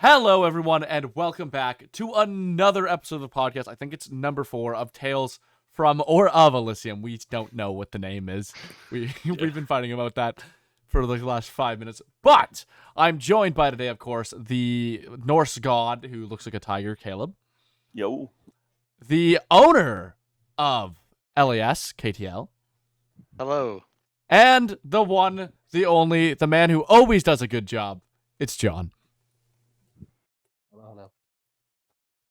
Hello, everyone, and welcome back to another episode of the podcast. I think it's number 4 of Tales from or of Elysium. We don't know what the name is. We've been fighting about that for the last 5 minutes. But I'm joined by today, of course, the Norse god who looks like a tiger, Caleb. Yo. The owner of LAS, KTL. Hello. And the one, the only, the man who always does a good job. It's John. Hello.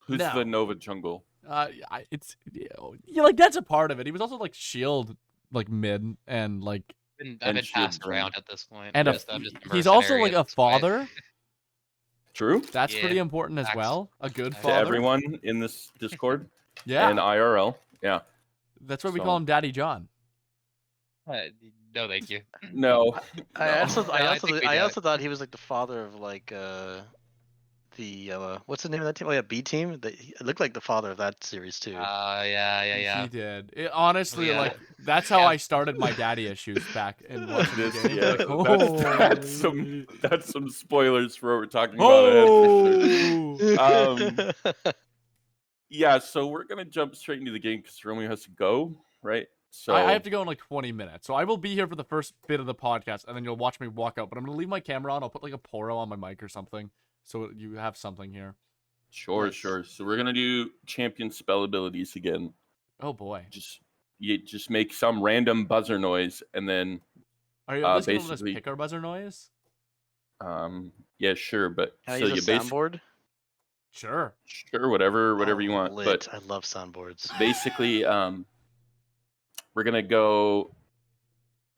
Who's No. the Nova Jungle? Like that's a part of it. He was also like Shield, like mid, and like, I've And been shield passed bring. around at this point. and I'm just a he's also mercenary like at a this point. father. True. That's Yeah, pretty important as facts. well. A good To To father. everyone in this Discord Yeah, and IRL. Yeah. that's why we So- call him Daddy John. No, thank you. No. I No. I also thought he was like the father of like what's the name of that team? Oh yeah, B team. It looked like the father of that series too. He did. Honestly, Yeah. like that's how Yeah. I started my daddy issues back in watching the This, game. yeah, Like, that's some spoilers for what we're talking about ahead for sure. oh. Yeah, so we're gonna jump straight into the game because Romeo has to go, right? So I have to go in like 20 minutes, so I will be here for the first bit of the podcast, and then you'll watch me walk out. But I'm gonna leave my camera on. I'll put like a poro on my mic or something, so you have something here. Sure, Nice. sure. So we're gonna do champion spell abilities again. Oh boy, You just make some random buzzer noise and then are you at least gonna let us basically- pick our buzzer noise? yeah, sure, but Can I so use you a basically soundboard? Sure. sure whatever you want. Lit. But I love soundboards. basically, we're gonna go.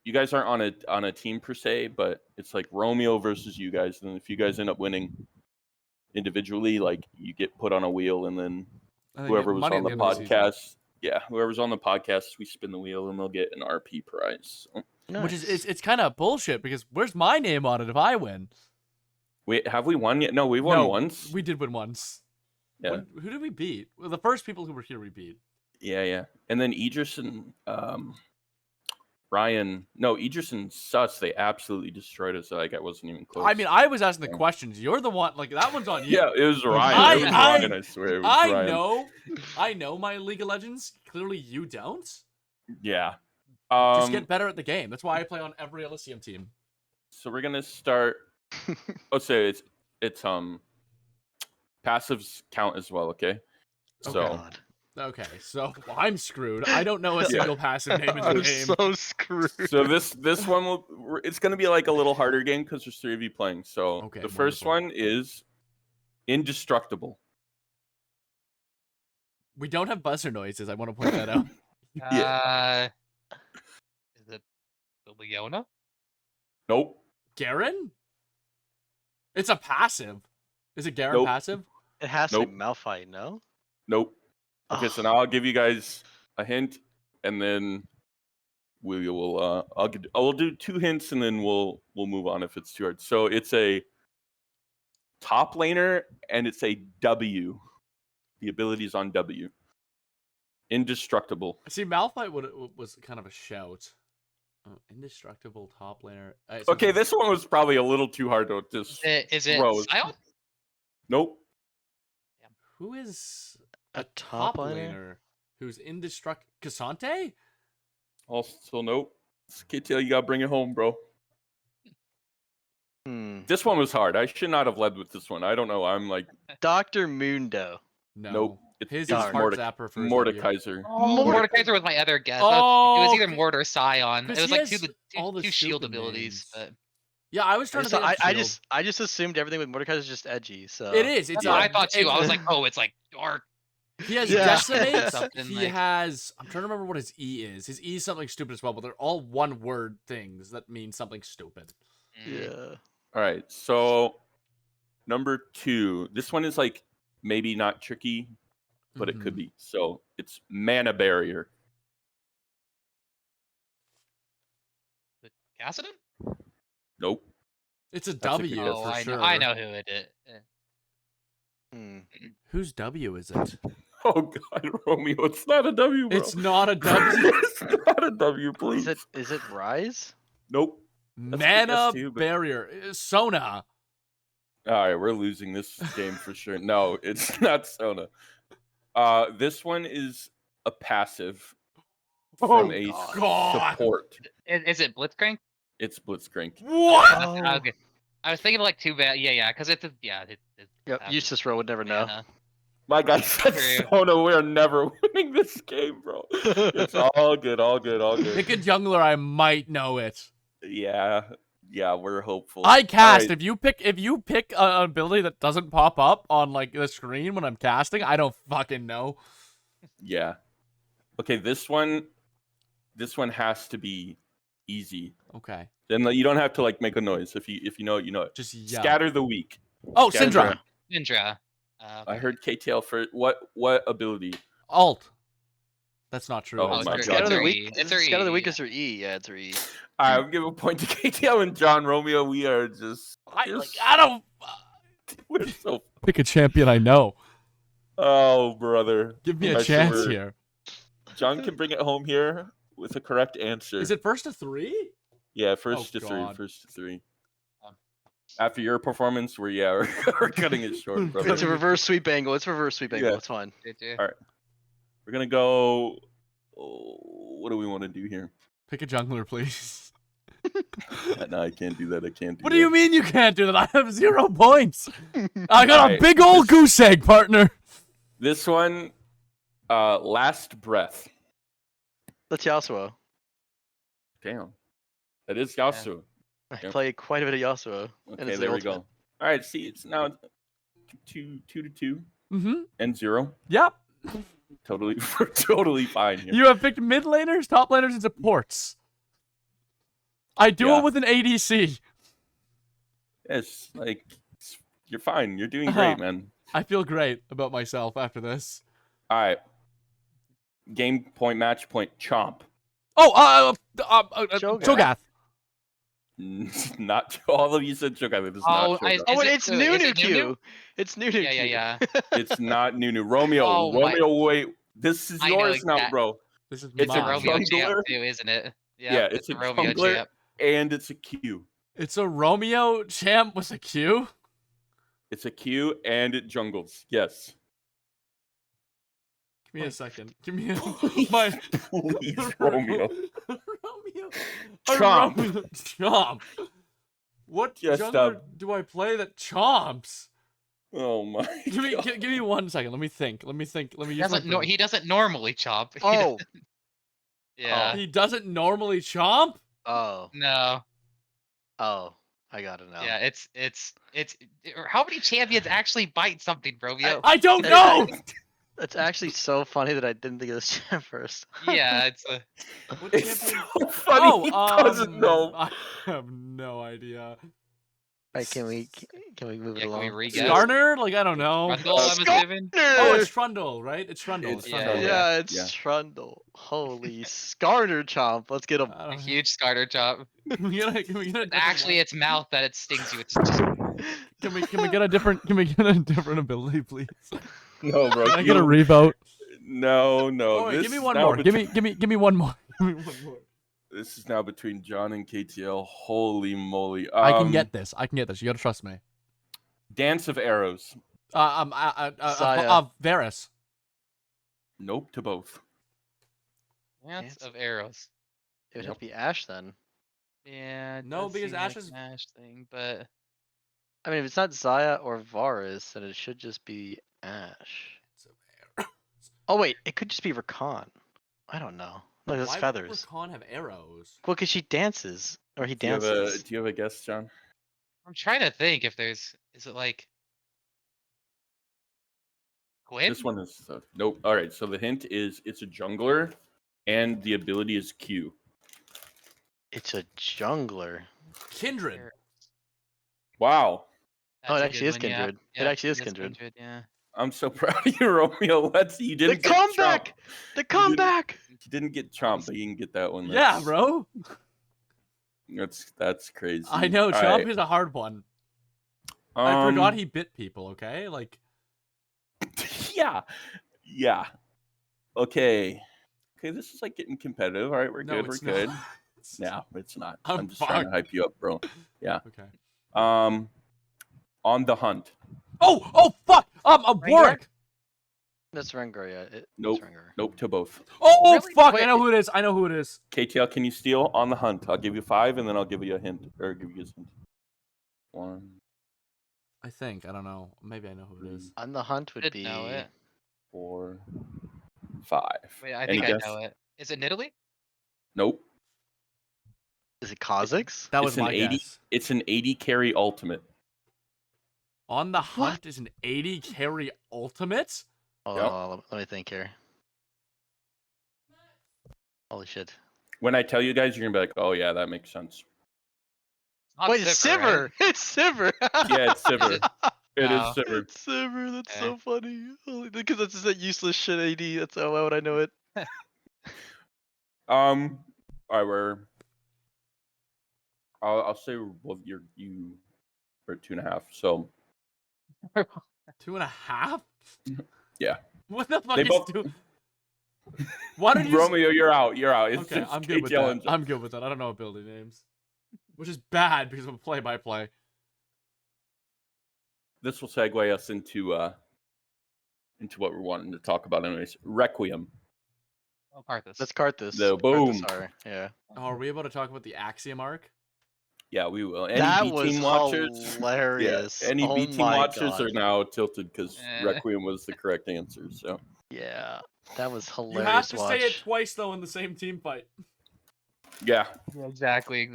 You guys aren't on a team per se, but it's like Romeo versus you guys, and if you guys end up winning individually, like you get put on a wheel, and then And then whoever get was money on at the end of season. podcast, whoever's on the podcast, we spin the wheel, and they'll get an RP prize. So, Which is it's kind of bullshit because where's my name on it if I win? wait, have we won yet? No, we won No, once. We did win once. Yeah. Who did we beat? Well, the first people who were here we beat. Yeah. And then Idris and Ryan. No, Idris and Sus, they absolutely destroyed us. Like I wasn't even close. I mean, I was asking the Yeah. questions. You're the one. Like that one's on you. Yeah, it was Ryan. It was Ryan, I swear. It was Ryan. I know my League of Legends. Clearly, you don't. Yeah. Just get better at the game. That's why I play on every Elysium team. So we're gonna start. Let's say it's passives count as well. Okay. Okay. So God. Okay, so I'm screwed. I don't know a single passive name in the I'm game. so screwed. so this one it's gonna be like a little harder game because there's 3 of you playing. So Okay, the first wonderful. one is indestructible. We don't have buzzer noises. I want to point that out. Is it Leona? Nope. Garen? It's a passive. Is it Garen Nope. passive? It has Nope. to be Malphite, no? Nope. Okay, so now I'll give you guys a hint, and then I'll do 2 hints, and then we'll move on if it's too hard. So it's a top laner, and it's a W. The ability's on W. Indestructible. See, Malphite was kind of a shout. Oh, indestructible top laner. Okay, this one was probably a little too hard to just. Is it Rose. Sion? Nope. Who is A a top top laner? laner who's indestructible? Cassante? Also, nope. KTL, you gotta bring it home, bro. This one was hard. I should not have led with this one. I don't know. I'm like Dr. Mundo. No. Nope. His It's is heart Mordecai- zapper for his W. Mordekaiser. Mordekaiser was my other guess. It Oh, was either Mord or Scion. It 'cause was he like has all the two shield stupid abilities. names. But Yeah, I was trying to think of shield. I just assumed everything with Mordecai is just edgy. So It is. It's that's what I thought too. I was like, oh, it's like dark. He has Yeah. decimate. Something He like- has. I'm trying to remember what his E is. His E is something stupid as well, but they're all one-word things that mean something stupid. yeah. All right. So number 2. This one is like maybe not tricky, but it could be. So it's mana barrier. Cassidon? Nope. It's a a W good guess. Oh, for I sure. know. I know who it is. Whose W is it? Oh God, Romeo, it's not a W, bro. It's not a W. It's not a W, please. Is it Rise? Nope. a good Mana guess too, but- barrier. Sona. All right, we're losing this game for sure. No, it's not Sona. This one is a passive from a God. support. Is it Blitzcrank? It's Blitzcrank. What? Oh. Okay. I was thinking like too bad. Yeah, because it's Yep, Eustace Rowe would never know. My guy said True. Sona, we're never winning this game, bro. It's all good, all good, all good. Pick a jungler, I might know it. Yeah, we're hopeful. I cast. Alright, If you pick an ability that doesn't pop up on like the screen when I'm casting, I don't fucking know. yeah. Okay, this one has to be easy. Okay. Then you don't have to like make a noise. If you know it, you know it. Just yell. Scatter the weak. Oh, Scatter Syndra. Syndra. I heard KTL for what ability? Alt. That's not true. Oh That's my not God. true. Scatter the It's weak. E. It's her Scatter the E. weak is her E. Yeah, it's her E. I'll give a point to KTL and John Romeo. We are just I don't. we're so. Pick a champion I know. Oh, brother. Give me a Alright, so chance we're- here. John can bring it home here with a correct answer. Is it first to 3? Yeah, first Oh, to God. 3. After your performance, we're cutting it short, brother. It's a reverse sweep angle. It's a reverse sweep angle. Yeah. It's fine. Alright. We're gonna go. What do we want to do here? Pick a jungler, please. No, I can't do that. I can't do What that. do you mean you can't do that? I have 0 points. I got a Alright, big old goose egg, partner. This one, last breath. That's Yasuo. Damn, that is Yasuo. I Yep. play quite a bit of Yasuo. and Okay, it's the there we ultimate. go. All right, see, it's now 2 to 2 Mm-hmm. and 0. Yep. Totally, we're totally fine here. You have picked mid laners, top laners, and supports. I do Yeah. it with an ADC. It's like you're fine. You're doing Uh-huh. great, man. I feel great about myself after this. All right. Game point, match point, chomp. Oh, Cho'Gath. Cho'Gath. Not all of you said Cho'Gath. It is Oh, not I- Cho'Gath. Oh, Is it it's Is it Nunu Nunu? Q. It's Nunu Yeah, Q. yeah. It's not Nunu. Romeo. Oh my- Romeo, wait. This is I know yours now, exact- bro. This is It's a It's a mine. Romeo jungler? champ too, isn't it? Yeah, it's a Romeo jungler. champ. And it's a Q. It's a Romeo champ with a Q. It's a Q and it jungles. Yes. Give me a second. Give me a Please, my please, Romeo. Romeo. Chomp. Romeo. Chomp. What Just, jungler do I play that chomps? Oh my. Give me God. give me 1 second. Let me think. Let me use my brain. He doesn't normally chomp. He Oh. doesn't- yeah. He doesn't normally chomp? Oh. No. Oh. I got it now. Yeah. It's. How many champions actually bite something, Romeo? I don't know. It's actually so funny that I didn't think of this at first. Yeah. It's a. What It's champion? so funny. He doesn't know. I have no idea. Right, can we move it Yeah, can along? we re-guess? Garner? Like I don't know. Trundle, I'm assuming. Oh, it's Trundle, right? It's Trundle. It's It's Trundle, Trundle. Yeah, it's Yeah. Trundle. Holy Scarter Chomp. Let's get him. I A don't huge scarter chop. Can we get a different Actually, one? it's mouth that it stings you. It's just. Can we get a different ability, please? No, bro. Can I get a revote? No. Oh, wait, This give me is one now more. Give between- me one more. Give me one more. This is now between John and KTL. Holy moly. I can get this. I can get this. You gotta trust me. Dance of Arrows. Saya. Varus. Nope to both. Dance of arrows. It would have to be Ash then. Yeah. it No, does because seem Ash like is- an Ash thing, but I mean, if it's not Zaya or Varus, then it should just be Ash. Oh wait, it could just be Rakan. I don't know. Look, those Why feathers. would Rakan have arrows? Well, because she dances, or he Do you, have dances. do you have a guess, John? I'm trying to think if there's. Is it like. Gwen? This one is nope. All right, so the hint is it's a jungler, and the ability is Q. It's a jungler. Kindred. Wow, Oh, it That's a actually good is one, yeah. Kindred. It Yeah, actually is it Kindred. Yeah. I'm so proud of you, Romeo. Let's see. You The didn't get comeback! Chomp. The comeback! You didn't get Chomp, but you can get that one. Yeah, That's- bro. That's crazy. I know. All Chomp right, is a hard one. I forgot um, he bit people. Okay, like yeah. Okay. This is like getting competitive. All right, we're no, good. We're it's good. not. No, it's not. I'm I'm just trying to fucked. hype you up, bro. Okay. On On the hunt. Oh, fuck! Warwick! That's Rengar, yeah. It's Nope. Rengar. Nope to both. Oh, Really? fuck! Wait. I know who it is. I know who it is. KTL, can you steal on the hunt? I'll give you 5, and then I'll give you a hint, or give you a hint. 1, I think. I don't know. Maybe I know who it is. On the hunt would Should be. know it. 4, 5. Wait, I Any think guess? I know it. Is it in Italy? Nope. Is it Kha'Zix? That It's was an my 80. guess. It's an 80 carry ultimate. On the Hunt is an 80 carry ultimate? Hold Yep. on, let me think here. Holy shit. When I tell you guys, you're gonna be like, "Oh yeah, that makes sense." Not Wait, it's Sivir, right? Sivir! It's Sivir! Yeah, it's Sivir. It is No. Sivir. It's Sivir, that's Okay. so funny. Because that's just that useless shit AD. That's how why would I know it? All right, I'll say well, you are 2.5. So 2.5? yeah, What the fuck They is both- 2? Why did you? Romeo, you're out. You're out. It's Okay, just I'm good with KTL that. and I'm good with that. I don't know ability names, which is bad because I'm a play-by-play. This will segue us into what we're wanting to talk about, anyways. Requiem. Oh, Karthus. That's Karthus. The Karthus boom. are, yeah. Oh, are we able to talk about the Axiom arc? Yeah, we will. Any That B was team watchers? hilarious. Yeah, any Oh B team my watchers God. are now tilted because Eh. Requiem was the correct answer. So Yeah, that was You hilarious have to to watch. say it twice though in the same team fight. yeah, Yeah, exactly.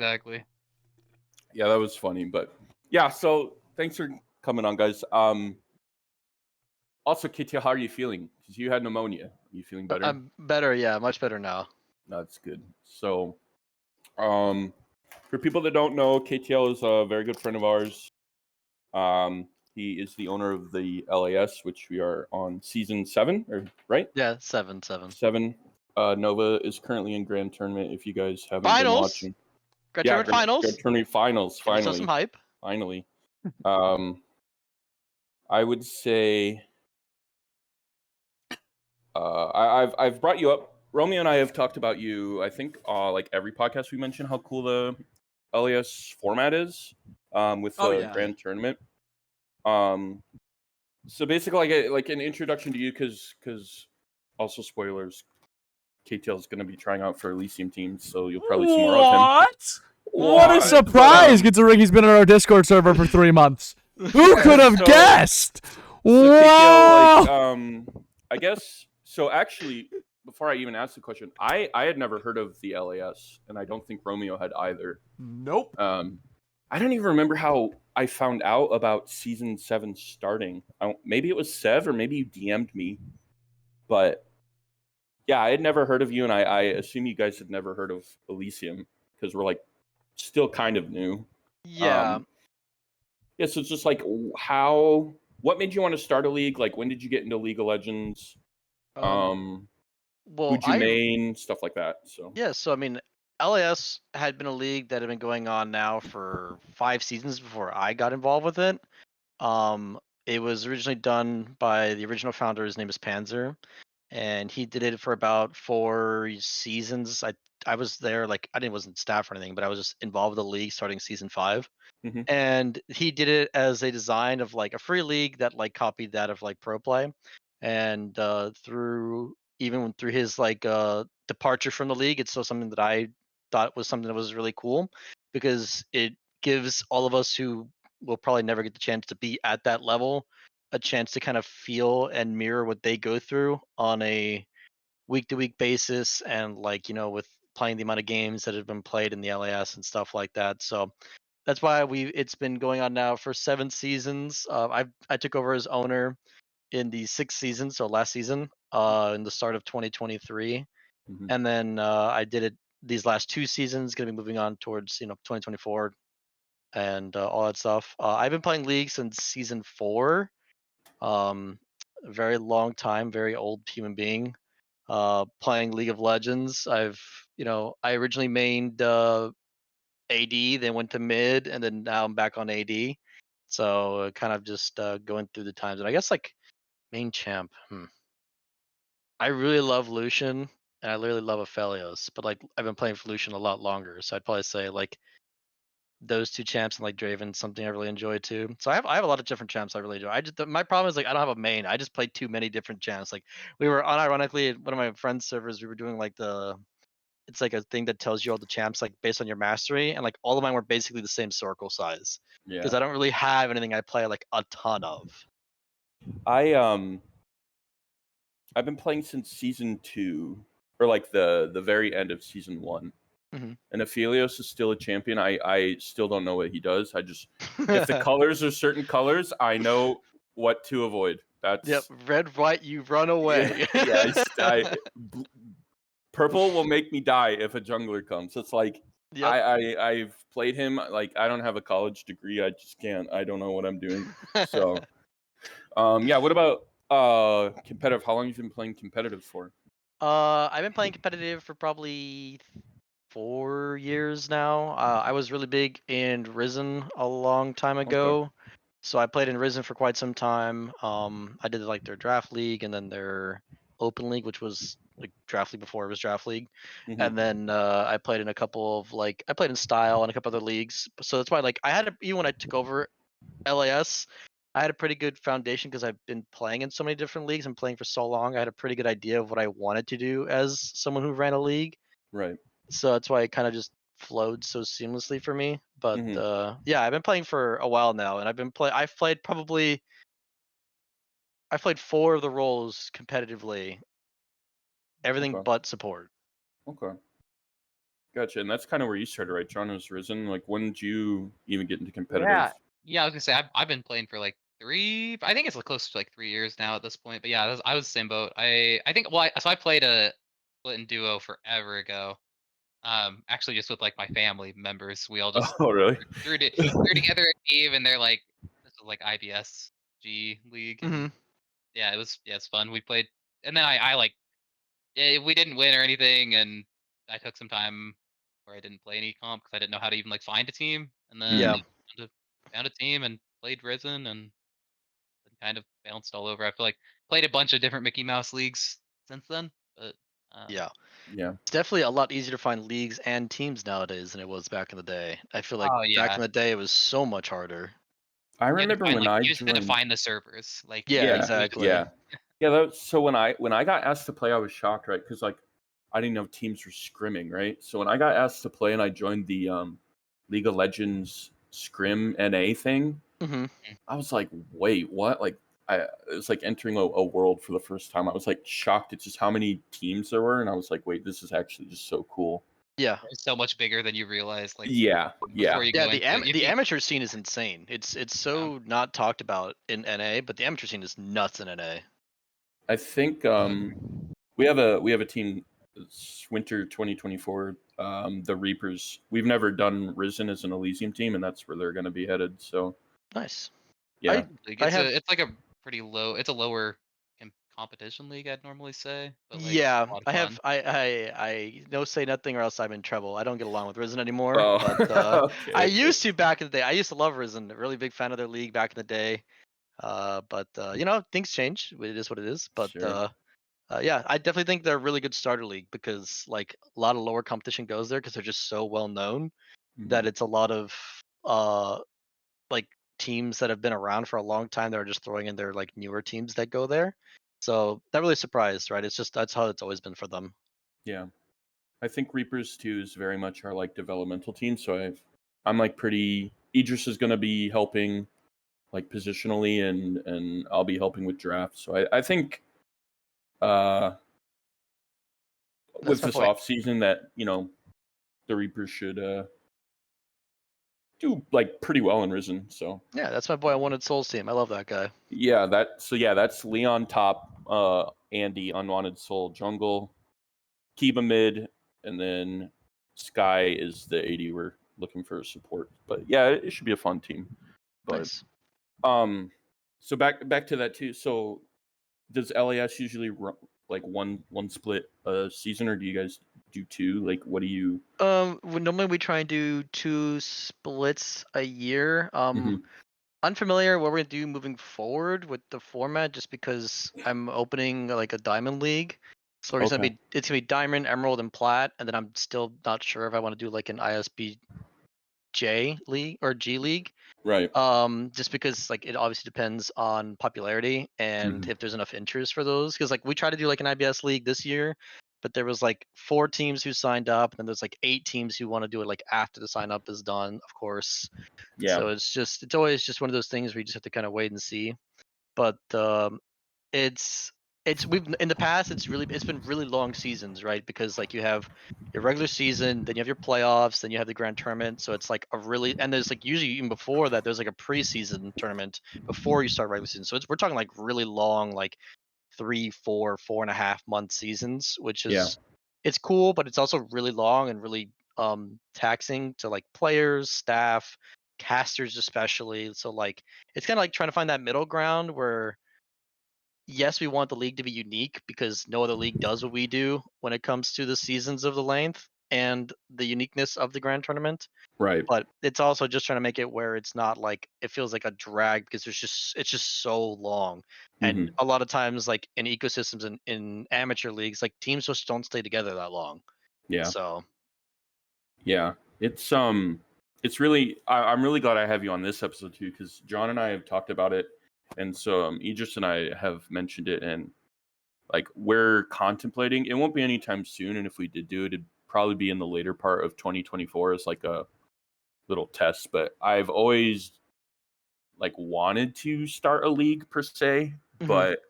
yeah, that was funny. But yeah, so thanks for coming on, guys. Also, KTL, how are you feeling? Because you had pneumonia. Are you feeling better? I'm better, yeah, much better now. That's good. So, for people that don't know, KTL is a very good friend of ours. He is the owner of the LAS, which we are on season 7, right? Yeah, 7. 7. Nova is currently in Grand Tournament. If you guys haven't been Finals? watching, Grand Tournament finals? Grand Tournament finals. Give yourself some hype. Finally. I would say, I've brought you up. Romeo and I have talked about you. I think like every podcast we mention how cool the LAS format is with the Grand Tournament. So basically, like an introduction to you, because also spoilers, KTL is going to be trying out for Elysium teams, so you'll probably see more of him. What a surprise! Considering he's been on our Discord server for 3 months. Who could have guessed? So Wow! KTL, I guess so. Actually, before I even asked the question, I had never heard of the LAS, and I don't think Romeo had either. Nope. I don't even remember how I found out about season 7 starting. Maybe it was Sev, or maybe you DM'd me. But yeah, I had never heard of you, and I assume you guys had never heard of Elysium because we're like still kind of new. Yeah. Yeah, so it's just like what made you want to start a league? Like, when did you get into League of Legends? Well, Who'd you main? Stuff like that. So yeah, so I mean, LAS had been a league that had been going on now for 5 seasons before I got involved with it. It was originally done by the original founder. His name is Panzer, and he did it for about 4 seasons. I was there, like wasn't staff or anything, but I was just involved with the league starting season 5. Mhm. And he did it as a design of like a free league that like copied that of like Pro Play, and through his like departure from the league, it's still something that I thought was something that was really cool because it gives all of us who will probably never get the chance to be at that level a chance to kind of feel and mirror what they go through on a week to week basis, and like with playing the amount of games that have been played in the LAS and stuff like that. So that's why it's been going on now for 7 seasons. I took over as owner in the 6th season, so last season, in the start of 2023, Mhm. and then I did it these last 2 seasons. Going to be moving on towards 2024 and all that stuff. I've been playing League since season 4. A very long time, very old human being. Playing League of Legends. I originally mained AD, then went to mid, and then now I'm back on AD. So kind of just going through the times. And I guess like main champ. I really love Lucian, and I really love Aphelios, but like I've been playing for Lucian a lot longer. So I'd probably say like those two champs and like Draven, something I really enjoy too. So I have a lot of different champs I really enjoy. My problem is like I don't have a main. I just play too many different champs. Like we were unironically at one of my friends' servers. We were doing like it's like a thing that tells you all the champs like based on your mastery, and like all of mine were basically the same circle size because Yeah. I don't really have anything I play like a ton of. I've been playing since season 2, or like the very end of season 1. Mhm. And if Helios is still a champion, I still don't know what he does. I just if the colors are certain colors, I know what to avoid. That's Yep, red, white, you run away. yeah. Purple will make me die if a jungler comes. It's like Yep. I've played him. Like I don't have a college degree. I just can't. I don't know what I'm doing. So yeah. What about competitive? How long have you been playing competitive for? I've been playing competitive for probably 4 years now. I was really big in Risen a long time ago. So I played in Risen for quite some time. I did like their draft league and then their open league, which was like draft league before it was draft league. Mhm. And then I played in a couple of I played in Style and a couple other leagues. So that's why even when I took over LAS, I had a pretty good foundation because I've been playing in so many different leagues and playing for so long. I had a pretty good idea of what I wanted to do as someone who ran a league. Right. So that's why it kind of just flowed so seamlessly for me. But Mhm. yeah, I've been playing for a while now, and I've played 4 of the roles competitively, everything Okay. but support. Okay. Gotcha. And that's kind of where you started, right? John was Risen. Like, when did you even get into competitive? Yeah, I was gonna say I've been playing for like 3. I think it's close to like 3 years now at this point. But yeah, I was the same boat. I think so I played a split and duo forever ago. Actually, just with like my family members, we all just Oh, really? threw together a team, and they're like, this is like IBSG league, and Hmm. yeah, it's fun. We played, and then I like we didn't win or anything, and I took some time where I didn't play any comp because I didn't know how to even like find a team, and then Yeah. found a team and played Risen and kind of bounced all over. I feel like played a bunch of different Mickey Mouse leagues since then, but Yeah. Yeah. It's definitely a lot easier to find leagues and teams nowadays than it was back in the day. I feel like oh back yeah, in the day it was so much harder. I remember when I you just had to joined. find the servers. Like Yeah, Yeah. it was exactly. Yeah. Yeah. So when I got asked to play, I was shocked, right? Because like I didn't know teams were scrimming, right? So when I got asked to play and I joined the League of Legends scrim NA thing, Hmm. I was like, wait, what? Like it was like entering a world for the first time. I was like shocked at just how many teams there were, and I was like, wait, this is actually just so cool. Yeah. it's so much bigger than you realize. Like Yeah. Yeah. before you Yeah, go into it, the amateur scene is insane. It's yeah. so not talked about in NA, but the amateur scene is nuts in NA. I think we have a team. It's winter 2024. The Reapers. We've never done Risen as an Elysium team, and that's where they're going to be headed. So Nice. yeah, Like I have it's like a pretty low. It's a lower competition league, I'd normally say, but like yeah, a lot of I fun. have I no say nothing or else I'm in trouble. I don't get along with Risen anymore, oh, but I okay. used to back in the day. I used to love Risen. A really big fan of their league back in the day. But things change. It is what it is. But Sure. yeah, I definitely think they're a really good starter league because like a lot of lower competition goes there because they're just so well known that Mhm. it's a lot of uh like teams that have been around for a long time that are just throwing in their like newer teams that go there. So not really surprised, right? It's just that's how it's always been for them. Yeah, I think Reapers too is very much our like developmental team. So I'm like pretty. Idris is going to be helping like positionally, and I'll be helping with drafts. So I think uh That's with my this point. off season that the Reapers should do like pretty well in Risen. So Yeah, that's my boy. I wanted Souls team. I love that guy. yeah, that's Leon top, Andy Unwanted Soul jungle, Kiba mid, and then Sky is the AD we're looking for support. But yeah, it should be a fun team. But Nice. so back to that too. So does LAS usually run like one split a season, or do you guys do two? Like, what do you? Normally we try and do 2 splits a year. Mhm. Unfamiliar what we're gonna do moving forward with the format, just because I'm opening like a diamond league. So Okay. it's gonna be diamond, emerald, and plat, and then I'm still not sure if I want to do like an ISB J League or G League. Right. Just because like it obviously depends on popularity and if there's enough interest for those. Because like we tried to do like an IBS league this year, but there was like 4 teams who signed up, and then there's like 8 teams who want to do it like after the sign up is done, of course. Yeah. So it's always just one of those things where you just have to kind of wait and see. But it's we've in the past it's been really long seasons, right? Because like you have your regular season, then you have your playoffs, then you have the grand tournament. So it's like a really, and there's like usually even before that there's like a preseason tournament before you start regular season. So we're talking like really long, like 3, 4, 4.5 month seasons, which Yeah. is it's cool, but it's also really long and really taxing to like players, staff, casters especially. So like it's kind of like trying to find that middle ground where yes, we want the league to be unique because no other league does what we do when it comes to the seasons of the length and the uniqueness of the grand tournament. Right. But it's also just trying to make it where it's not like it feels like a drag because it's just so long. And a lot of times like in ecosystems in amateur leagues, like teams just don't stay together that long. Yeah. So Yeah. It's really I'm really glad I have you on this episode too, because John and I have talked about it, and so Idris and I have mentioned it, and like we're contemplating. It won't be anytime soon, and if we did do it, it'd probably be in the later part of 2024 as like a little test. But I've always like wanted to start a league per se, but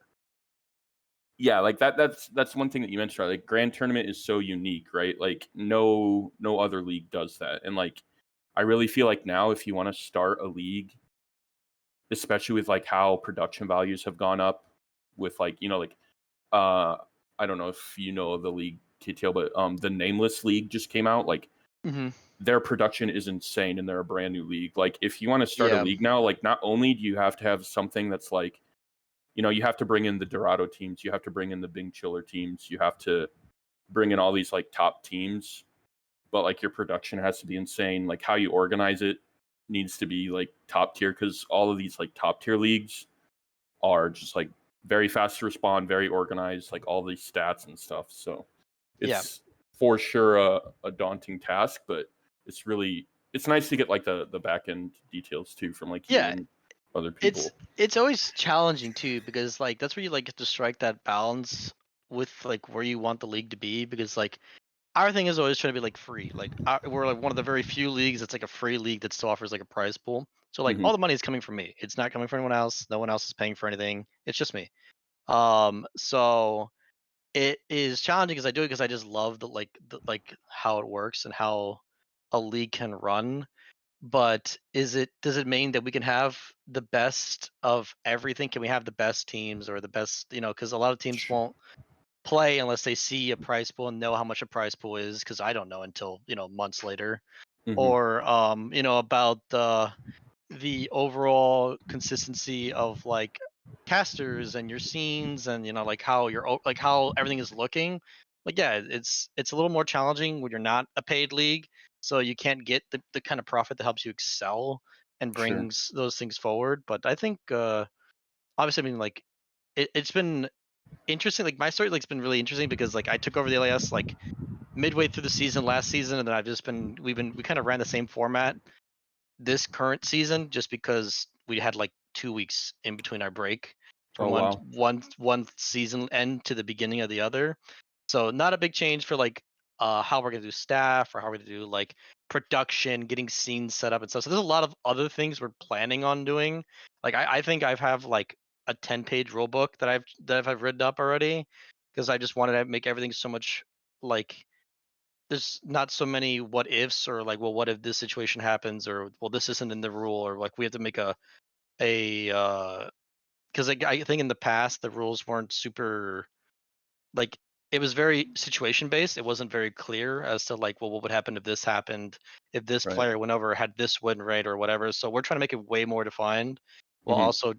yeah, like that's one thing that you mentioned, right? Like grand tournament is so unique, right? Like no other league does that, and like I really feel like now if you want to start a league, especially with like how production values have gone up, with like like I don't know if you know the league KTL, but the Nameless League just came out. Like their production is insane, and they're a brand new league. Like if you want to start a league now, like not only do you have to have something that's like you have to bring in the Dorado teams, you have to bring in the Bing Chiller teams, you have to bring in all these like top teams, but like your production has to be insane. Like how you organize it needs to be like top tier, because all of these like top tier leagues are just like very fast to respond, very organized, like all these stats and stuff. So it's for sure a daunting task, but it's nice to get like the back end details too from like you and other people. It's always challenging too, because like that's where you like get to strike that balance with like where you want the league to be, because like our thing is always trying to be like free. Like we're like one of the very few leagues that's like a free league that still offers like a prize pool. So like all the money is coming from me. It's not coming from anyone else. No one else is paying for anything. It's just me. So it is challenging because I do it because I just love like how it works and how a league can run. But does it mean that we can have the best of everything? Can we have the best teams or the best, because a lot of teams won't play unless they see a prize pool and know how much a prize pool is, because I don't know until, months later. Or about the overall consistency of like casters and your scenes and like how like how everything is looking. Like it's a little more challenging when you're not a paid league, so you can't get the kind of profit that helps you excel and brings those things forward. But I think obviously, I mean, like it's been interesting. Like my story like's been really interesting because like I took over the LAS like midway through the season last season, and then we kind of ran the same format this current season just because we had like 2 weeks in between our break from one season end to the beginning of the other. So not a big change for like how we're gonna do staff or how we're gonna do like production, getting scenes set up and stuff. So there's a lot of other things we're planning on doing. Like I think I have like a 10-page rule book that I've written up already, because I just wanted to make everything so much like there's not so many what ifs, or like, well, what if this situation happens, or well, this isn't in the rule, or like we have to make a because I think in the past the rules weren't super like, it was very situation based. It wasn't very clear as to like, well, what would happen if this happened, if this player went over, had this win rate or whatever. So we're trying to make it way more defined, while also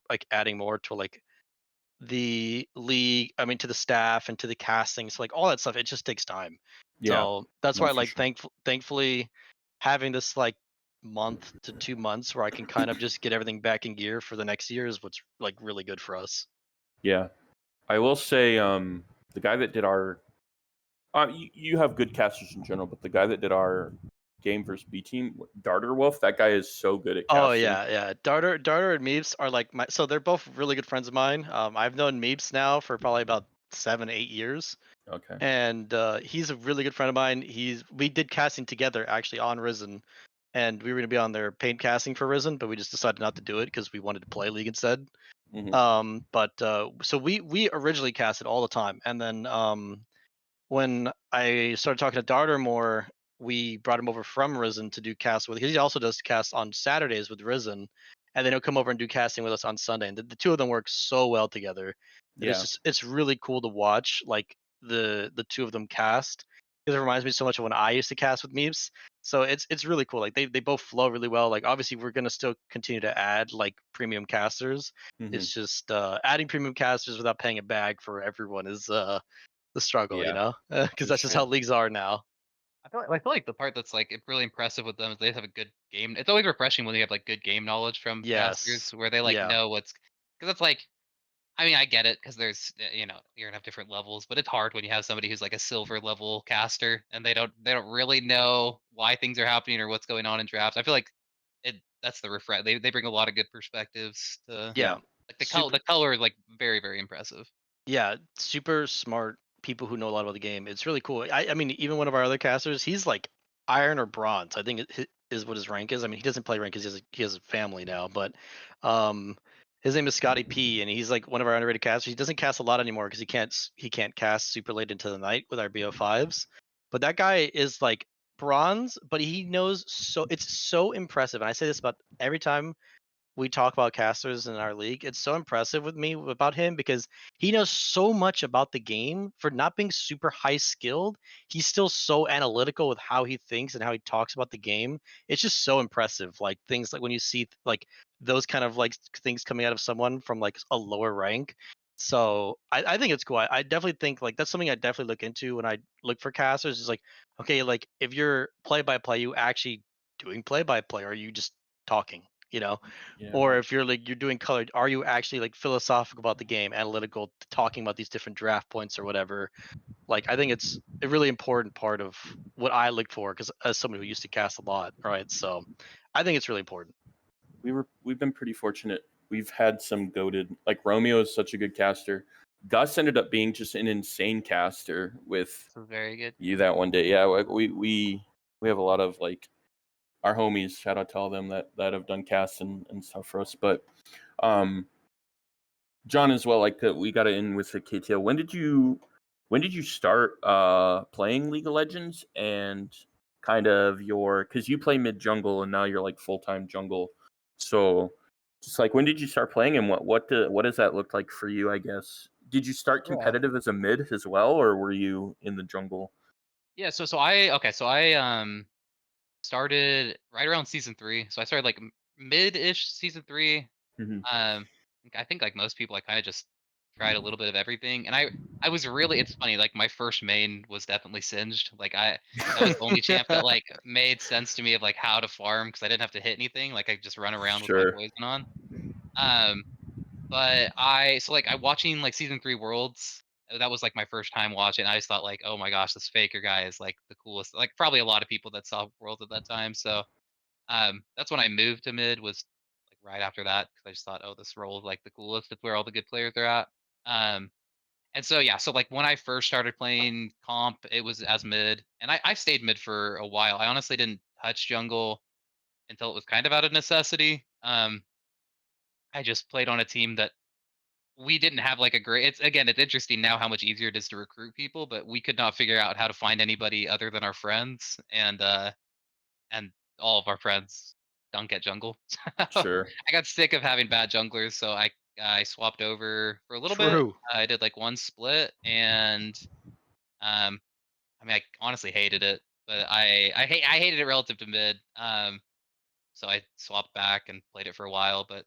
like adding more to like the league, I mean, to the staff and to the casting. So like all that stuff, it just takes time. So that's why like thankfully having this like month to 2 months where I can kind of just get everything back in gear for the next year is what's like really good for us. Yeah. I will say the guy that did our you have good casters in general, but the guy that did our game versus B team, Darter Wolf. That guy is so good at Oh casting. yeah. Darter and Meeps are like so they're both really good friends of mine. I've known Meeps now for probably about 7-8 years, Okay. and he's a really good friend of mine. We did casting together actually on Risen, and we were gonna be on their paint casting for Risen, but we just decided not to do it because we wanted to play League instead. So we originally casted all the time, and then when I started talking to Darter more, we brought him over from Risen to do cast with. He also does cast on Saturdays with Risen, and then he'll come over and do casting with us on Sunday. And the two of them work so well together. That Yeah. it's really cool to watch like the two of them cast, because it reminds me so much of when I used to cast with Meeps. So it's really cool. Like they both flow really well. Like obviously we're gonna still continue to add like premium casters. Mhm. It's just adding premium casters without paying a bag for everyone is the struggle, Yeah, because for that's just sure. how leagues are now. I feel like the part that's like really impressive with them is they have a good game. It's always refreshing when they have like good game knowledge from casters Yes. where they like Yeah. know what's because it's like I mean I get it because there's you're gonna have different levels, but it's hard when you have somebody who's like a silver level caster and they don't really know why things are happening or what's going on in drafts. I feel like that's the refresh. They bring a lot of good perspectives to Yeah. like Super. the color is like very very impressive. Yeah. Super smart people who know a lot about the game. It's really cool. I mean, even one of our other casters, he's like iron or bronze. I think is what his rank is. I mean, he doesn't play rank because he has a family now, but um, his name is Scotty P, and he's like one of our underrated casters. He doesn't cast a lot anymore because he can't cast super late into the night with our BO5s. But that guy is like bronze, but he knows so it's so impressive. And I say this about every time we talk about casters in our league. It's so impressive with me about him because he knows so much about the game for not being super high skilled. He's still so analytical with how he thinks and how he talks about the game. It's just so impressive. Like things like when you see like those kind of like things coming out of someone from like a lower rank. So I think it's cool. I definitely think like that's something I definitely look into when I look for casters. Is like, okay, like if you're play by play, you actually doing play by play, or are you just talking? Yeah. Or if you're like you're doing color, are you actually like philosophical about the game, analytical, talking about these different draft points or whatever? Like I think it's a really important part of what I look for because as someone who used to cast a lot, right? So I think it's really important. We've been pretty fortunate. We've had some goated, like Romeo is such a good caster. Gus ended up being just an insane caster with So very good. you that one day. Yeah, we have a lot of like our homies. Shout out to all them that have done casts and stuff for us. But John as well. Like we got it in with the KTL. When did you start playing League of Legends and kind of because you play mid jungle and now you're like full time jungle. So just like when did you start playing and what does that look like for you? I guess did you start Yeah. competitive as a mid as well, or were you in the jungle? Yeah, so I started right around season 3. So I started like mid-ish season 3. Mhm. I think like most people, I kind of just tried a little bit of everything, and I was really it's funny like my first main was definitely Singed. Like that was the only champ that like made sense to me of like how to farm because I didn't have to hit anything. Like I could just run around with my Sure. poison on. Um, but like I watching like season 3 Worlds. That was like my first time watching. I just thought like, oh my gosh, this Faker guy is like the coolest. Like probably a lot of people that saw Worlds at that time. So that's when I moved to mid was like right after that because I just thought, oh, this role is like the coolest. It's where all the good players are at. Um, and so yeah, so like when I first started playing comp, it was as mid, and I stayed mid for a while. I honestly didn't touch jungle until it was kind of out of necessity. I just played on a team that we didn't have like a great. It's interesting now how much easier it is to recruit people, but we could not figure out how to find anybody other than our friends, and all of our friends don't get jungle. So Sure. I got sick of having bad junglers, so I swapped over for a little bit. True. I did like one split, and um, I mean, I honestly hated it, but I hated it relative to mid. So I swapped back and played it for a while, but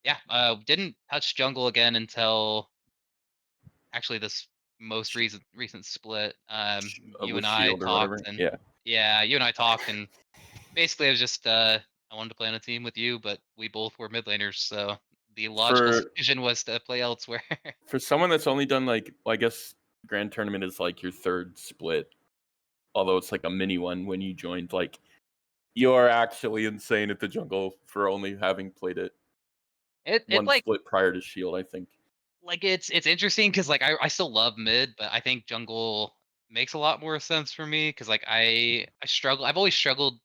yeah, didn't touch jungle again until actually this most Sh- recent split. You with and I Shield or talked, whatever. and Yeah. yeah, you and I talked, and basically, I was just I wanted to play on a team with you, but we both were mid laners, so the logical For decision was to play elsewhere. for someone that's only done like well, I guess Grand Tournament is like your third split, although it's like a mini one when you joined. Like You're actually insane at the jungle for only having played it It one like split prior to Shield, I think. it's interesting because like I still love mid, but I think jungle makes a lot more sense for me because like I struggle. I've always struggled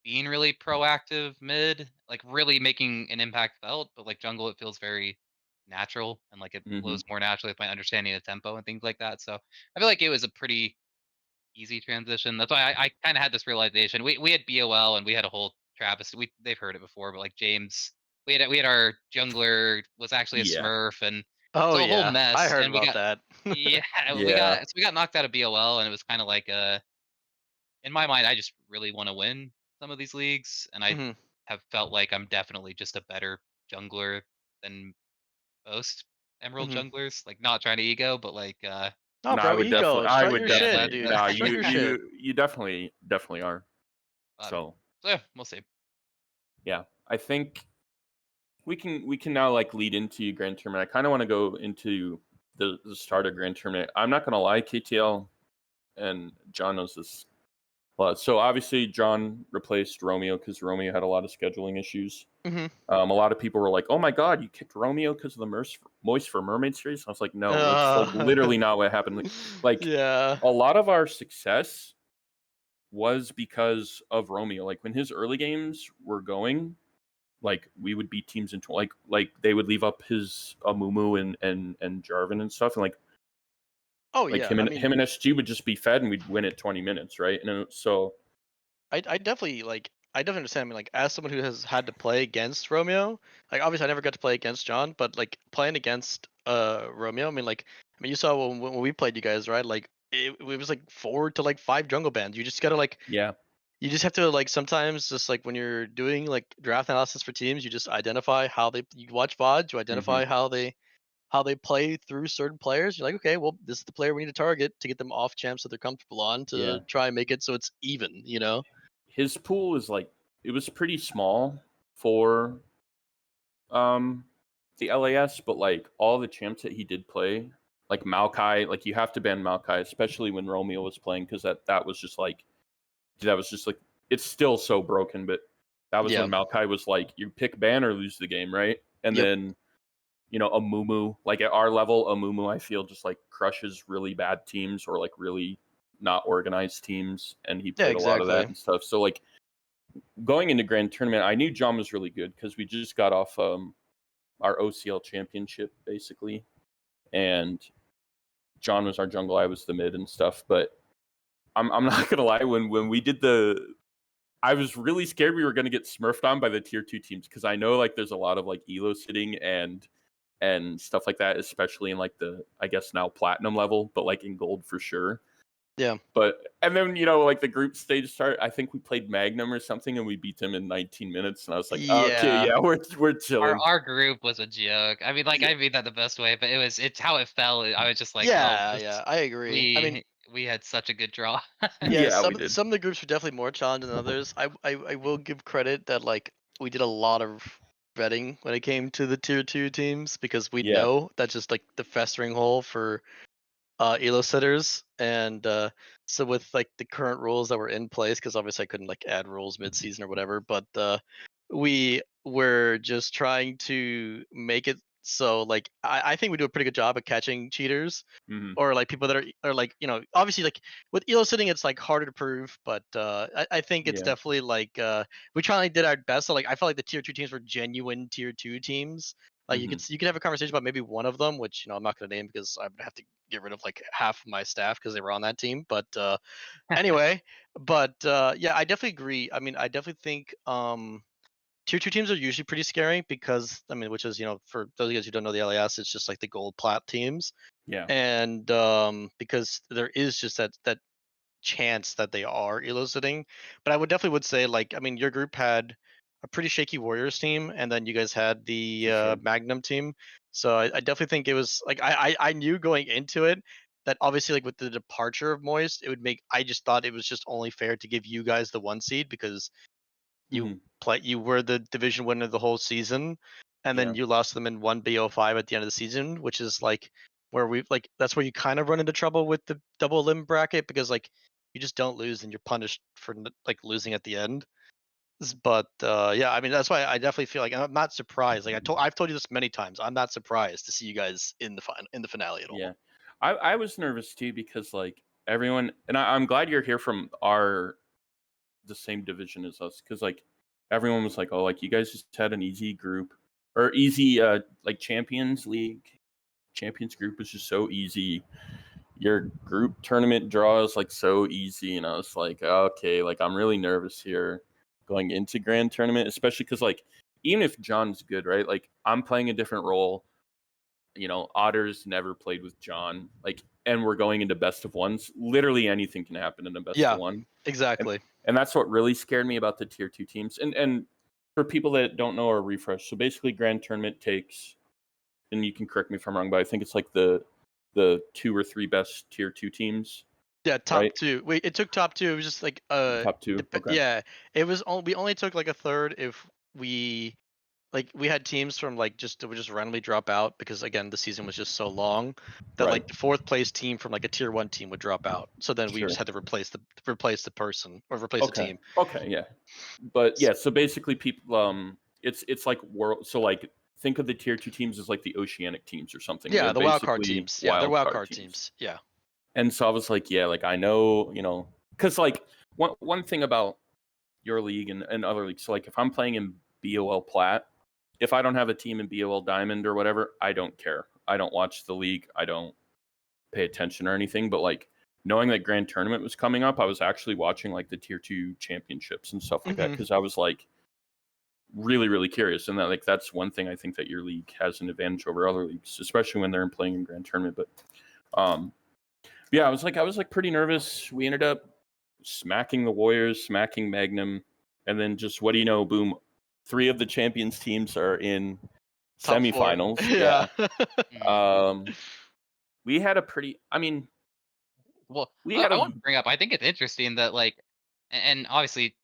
being really proactive mid, like really making an impact felt, but like jungle it feels very natural and like it Hmm. flows more naturally with my understanding of tempo and things like that. So I feel like it was a pretty easy transition. That's why I kind of had this realization. We had BOL and we had a whole Travis. They've heard it before, but like James, we had our jungler was actually a Yeah. Smurf and Oh so a whole yeah, I mess. heard And we about got that. yeah, Yeah. we got knocked out of BOL and it was kind of like in my mind I just really want to win some of these leagues and I hmm have felt like I'm definitely just a better jungler than most Emerald hmm junglers. Like not trying to ego, but like No, No, I bro, would definitely. ego, I strut would your yeah, shit, definitely. dude. Nah, Strut your shit. you definitely are. but, So so yeah, we'll see. yeah, I think we can now like lead into Grand Tournament. I kind of want to go into the start of Grand Tournament. I'm not gonna lie, KTL and John knows this. So obviously John replaced Romeo because Romeo had a lot of scheduling issues. hmm A lot of people were like, "Oh my God, you kicked Romeo because of the Moist for Mermaid series." I was like, "No, that's like Uh, literally not what happened." Like yeah. a lot of our success was because of Romeo. Like when his early games were going, like we would beat teams into like they would leave up his Amumu and Jarvan and stuff, and Oh like yeah. him I and mean, him and SG would just be fed, and we'd win at 20 minutes, right? And so I definitely like I definitely understand. I mean, like as someone who has had to play against Romeo, like obviously I never got to play against John, but like playing against Romeo, I mean you saw when we played you guys, right? Like it was like 4 to 5 jungle bands. You just gotta like yeah, you just have to like sometimes just like when you're doing like draft analysis for teams, you just identify how they you watch VODs, you hmm identify how they play through certain players. You're like, okay, well, this is the player we need to target to get them off champs that they're comfortable on yeah. to try and make it so it's even, you know? His pool is like it was pretty small for um the LAS, but like all the champs that he did play, like Maokai, like you have to ban Maokai, especially when Romeo was playing, because that was just like it's still so broken, but that was Yeah. when Maokai was like, you pick ban or lose the game, right? And Yep. then Amumu, like at our level, Amumu I feel just like crushes really bad teams or like really not organized teams, and he Yeah, played a lot of that exactly. and stuff. So like going into Grand Tournament, I knew John was really good because we just got off our OCL championship basically, and John was our jungle, I was the mid and stuff. But I'm not gonna lie, when we did I was really scared we were gonna get smurfed on by the tier 2 teams because I know like there's a lot of like elo sitting and stuff like that, especially in like the I guess now platinum level, but like in gold for sure. Yeah. But and then like the group stage start, I think we played Magnum or something, and we beat them in 19 minutes, and I was like, okay, Yeah. yeah, we're chilling. Our group was a joke. I mean, like I mean that the best way, but it's how it fell. I was just like, oh, Yeah, yeah, I agree. I mean, we had such a good draw. yeah, Yeah, we did. some of the groups were definitely more challenging than others. I will give credit that like we did a lot of vetting when it came to the tier 2 teams because we Yeah. know that's just like the festering hole for elo setters and so with like the current rules that were in place because obviously I couldn't like add rules mid-season or whatever, but we were just trying to make it so like I think we do a pretty good job at catching cheaters Hmm. or like people that are like obviously like with elo sitting it's like harder to prove, but I think it's Yeah. definitely like we trying did our best. So like I felt like the tier 2 teams were genuine tier 2 teams. Like Hmm. you could have a conversation about maybe one of them, which I'm not going to name because I would have to get rid of like half of my staff because they were on that team. But anyway, but yeah, I definitely agree. I mean, I definitely think tier 2 teams are usually pretty scary because I mean, which is for those of you guys who don't know the LAS, it's just like the gold plat teams, Yeah. and because there is just that chance that they are eliciting. But I would definitely would say like I mean your group had a pretty shaky Warriors team, and then you guys had the For sure. Magnum team. So I definitely think it was like I knew going into it that obviously like with the departure of Moist, it would make I just thought it was just only fair to give you guys the 1 seed because Hmm. you were the division winner the whole season, and then Yeah. you lost them in 1 BO5 at the end of the season, which is like where we like that's where you kind of run into trouble with the double limb bracket because like you just don't lose and you're punished for like losing at the end. But yeah, I mean that's why I definitely feel like I'm not surprised. Like I've told you this many times. I'm not surprised to see you guys in the finale at all. Yeah, I was nervous too because like everyone, and I'm glad you're here from the same division as us because like everyone was like, oh, like you guys just had an easy group or easy like Champions group was just so easy. Your group tournament draw is like so easy, and I was like, okay, like I'm really nervous here going into grand tournament, especially because like even if John's good, right? Like I'm playing a different role. You know, Otter's never played with John, like, and we're going into best of ones. Literally anything can happen in a best Yeah, of one. exactly. And that's what really scared me about the tier 2 teams. And for people that don't know or refresh, so basically grand tournament takes, and you can correct me if I'm wrong, but I think it's like the 2 or 3 best tier 2 teams. Yeah, top right? 2. Wait, it took top 2. It was just like Top 2. Okay. yeah, it was we only took like a third if we had teams from like that would just randomly drop out because again the season was just so long that like Right. the 4th place team from like a tier 1 team would drop out. So then we Sure. just had to replace the person or replace the Okay. team. Okay. Yeah. But yeah, so basically people it's like world. So like think of the tier 2 teams as like the oceanic teams or something. Yeah, They're the wild card basically teams. Yeah, they're wild card teams. teams. Yeah. And so I was like, yeah, like I know, you know, because like one thing about your league and other leagues, so like if I'm playing in BOL Plat, if I don't have a team in BOL Diamond or whatever, I don't care. I don't watch the league. I don't pay attention or anything. But like knowing that Grand Tournament was coming up, I was actually watching like the Tier 2 championships and stuff like that because I was like really, really curious. And that like that's one thing I think that your league has an advantage over other leagues, especially when they're playing in Grand Tournament. But yeah, I was like pretty nervous. We ended up smacking the Warriors, smacking Magnum, and then just what do you know? Boom! 3 of the champions teams are in Top 4. semifinals. Yeah. We had a pretty. I mean, Well, we had I a want to bring up. I think it's interesting that like, and obviously,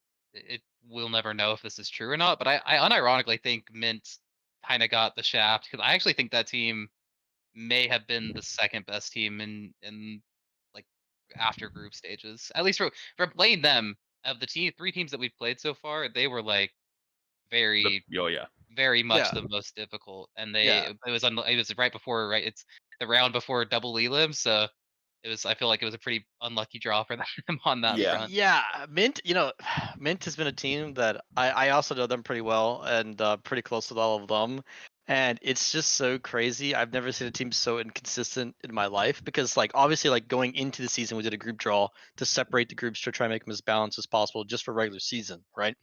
we'll never know if this is true or not. But I unironically think Mint kind of got the shaft because I actually think that team may have been the second best team in like after group stages. At least for playing them of the 3 teams that we've played so far, they were like very yeah. very much Yeah. the most difficult, and Yeah. it was right before it's the round before double elim, so I feel like it was a pretty unlucky draw for them on that Yeah. front. Yeah, Mint, Mint has been a team that I also know them pretty well and pretty close with all of them. And it's just so crazy. I've never seen a team so inconsistent in my life because like obviously like going into the season we did a group draw to separate the groups to try and make them as balanced as possible just for regular season, right?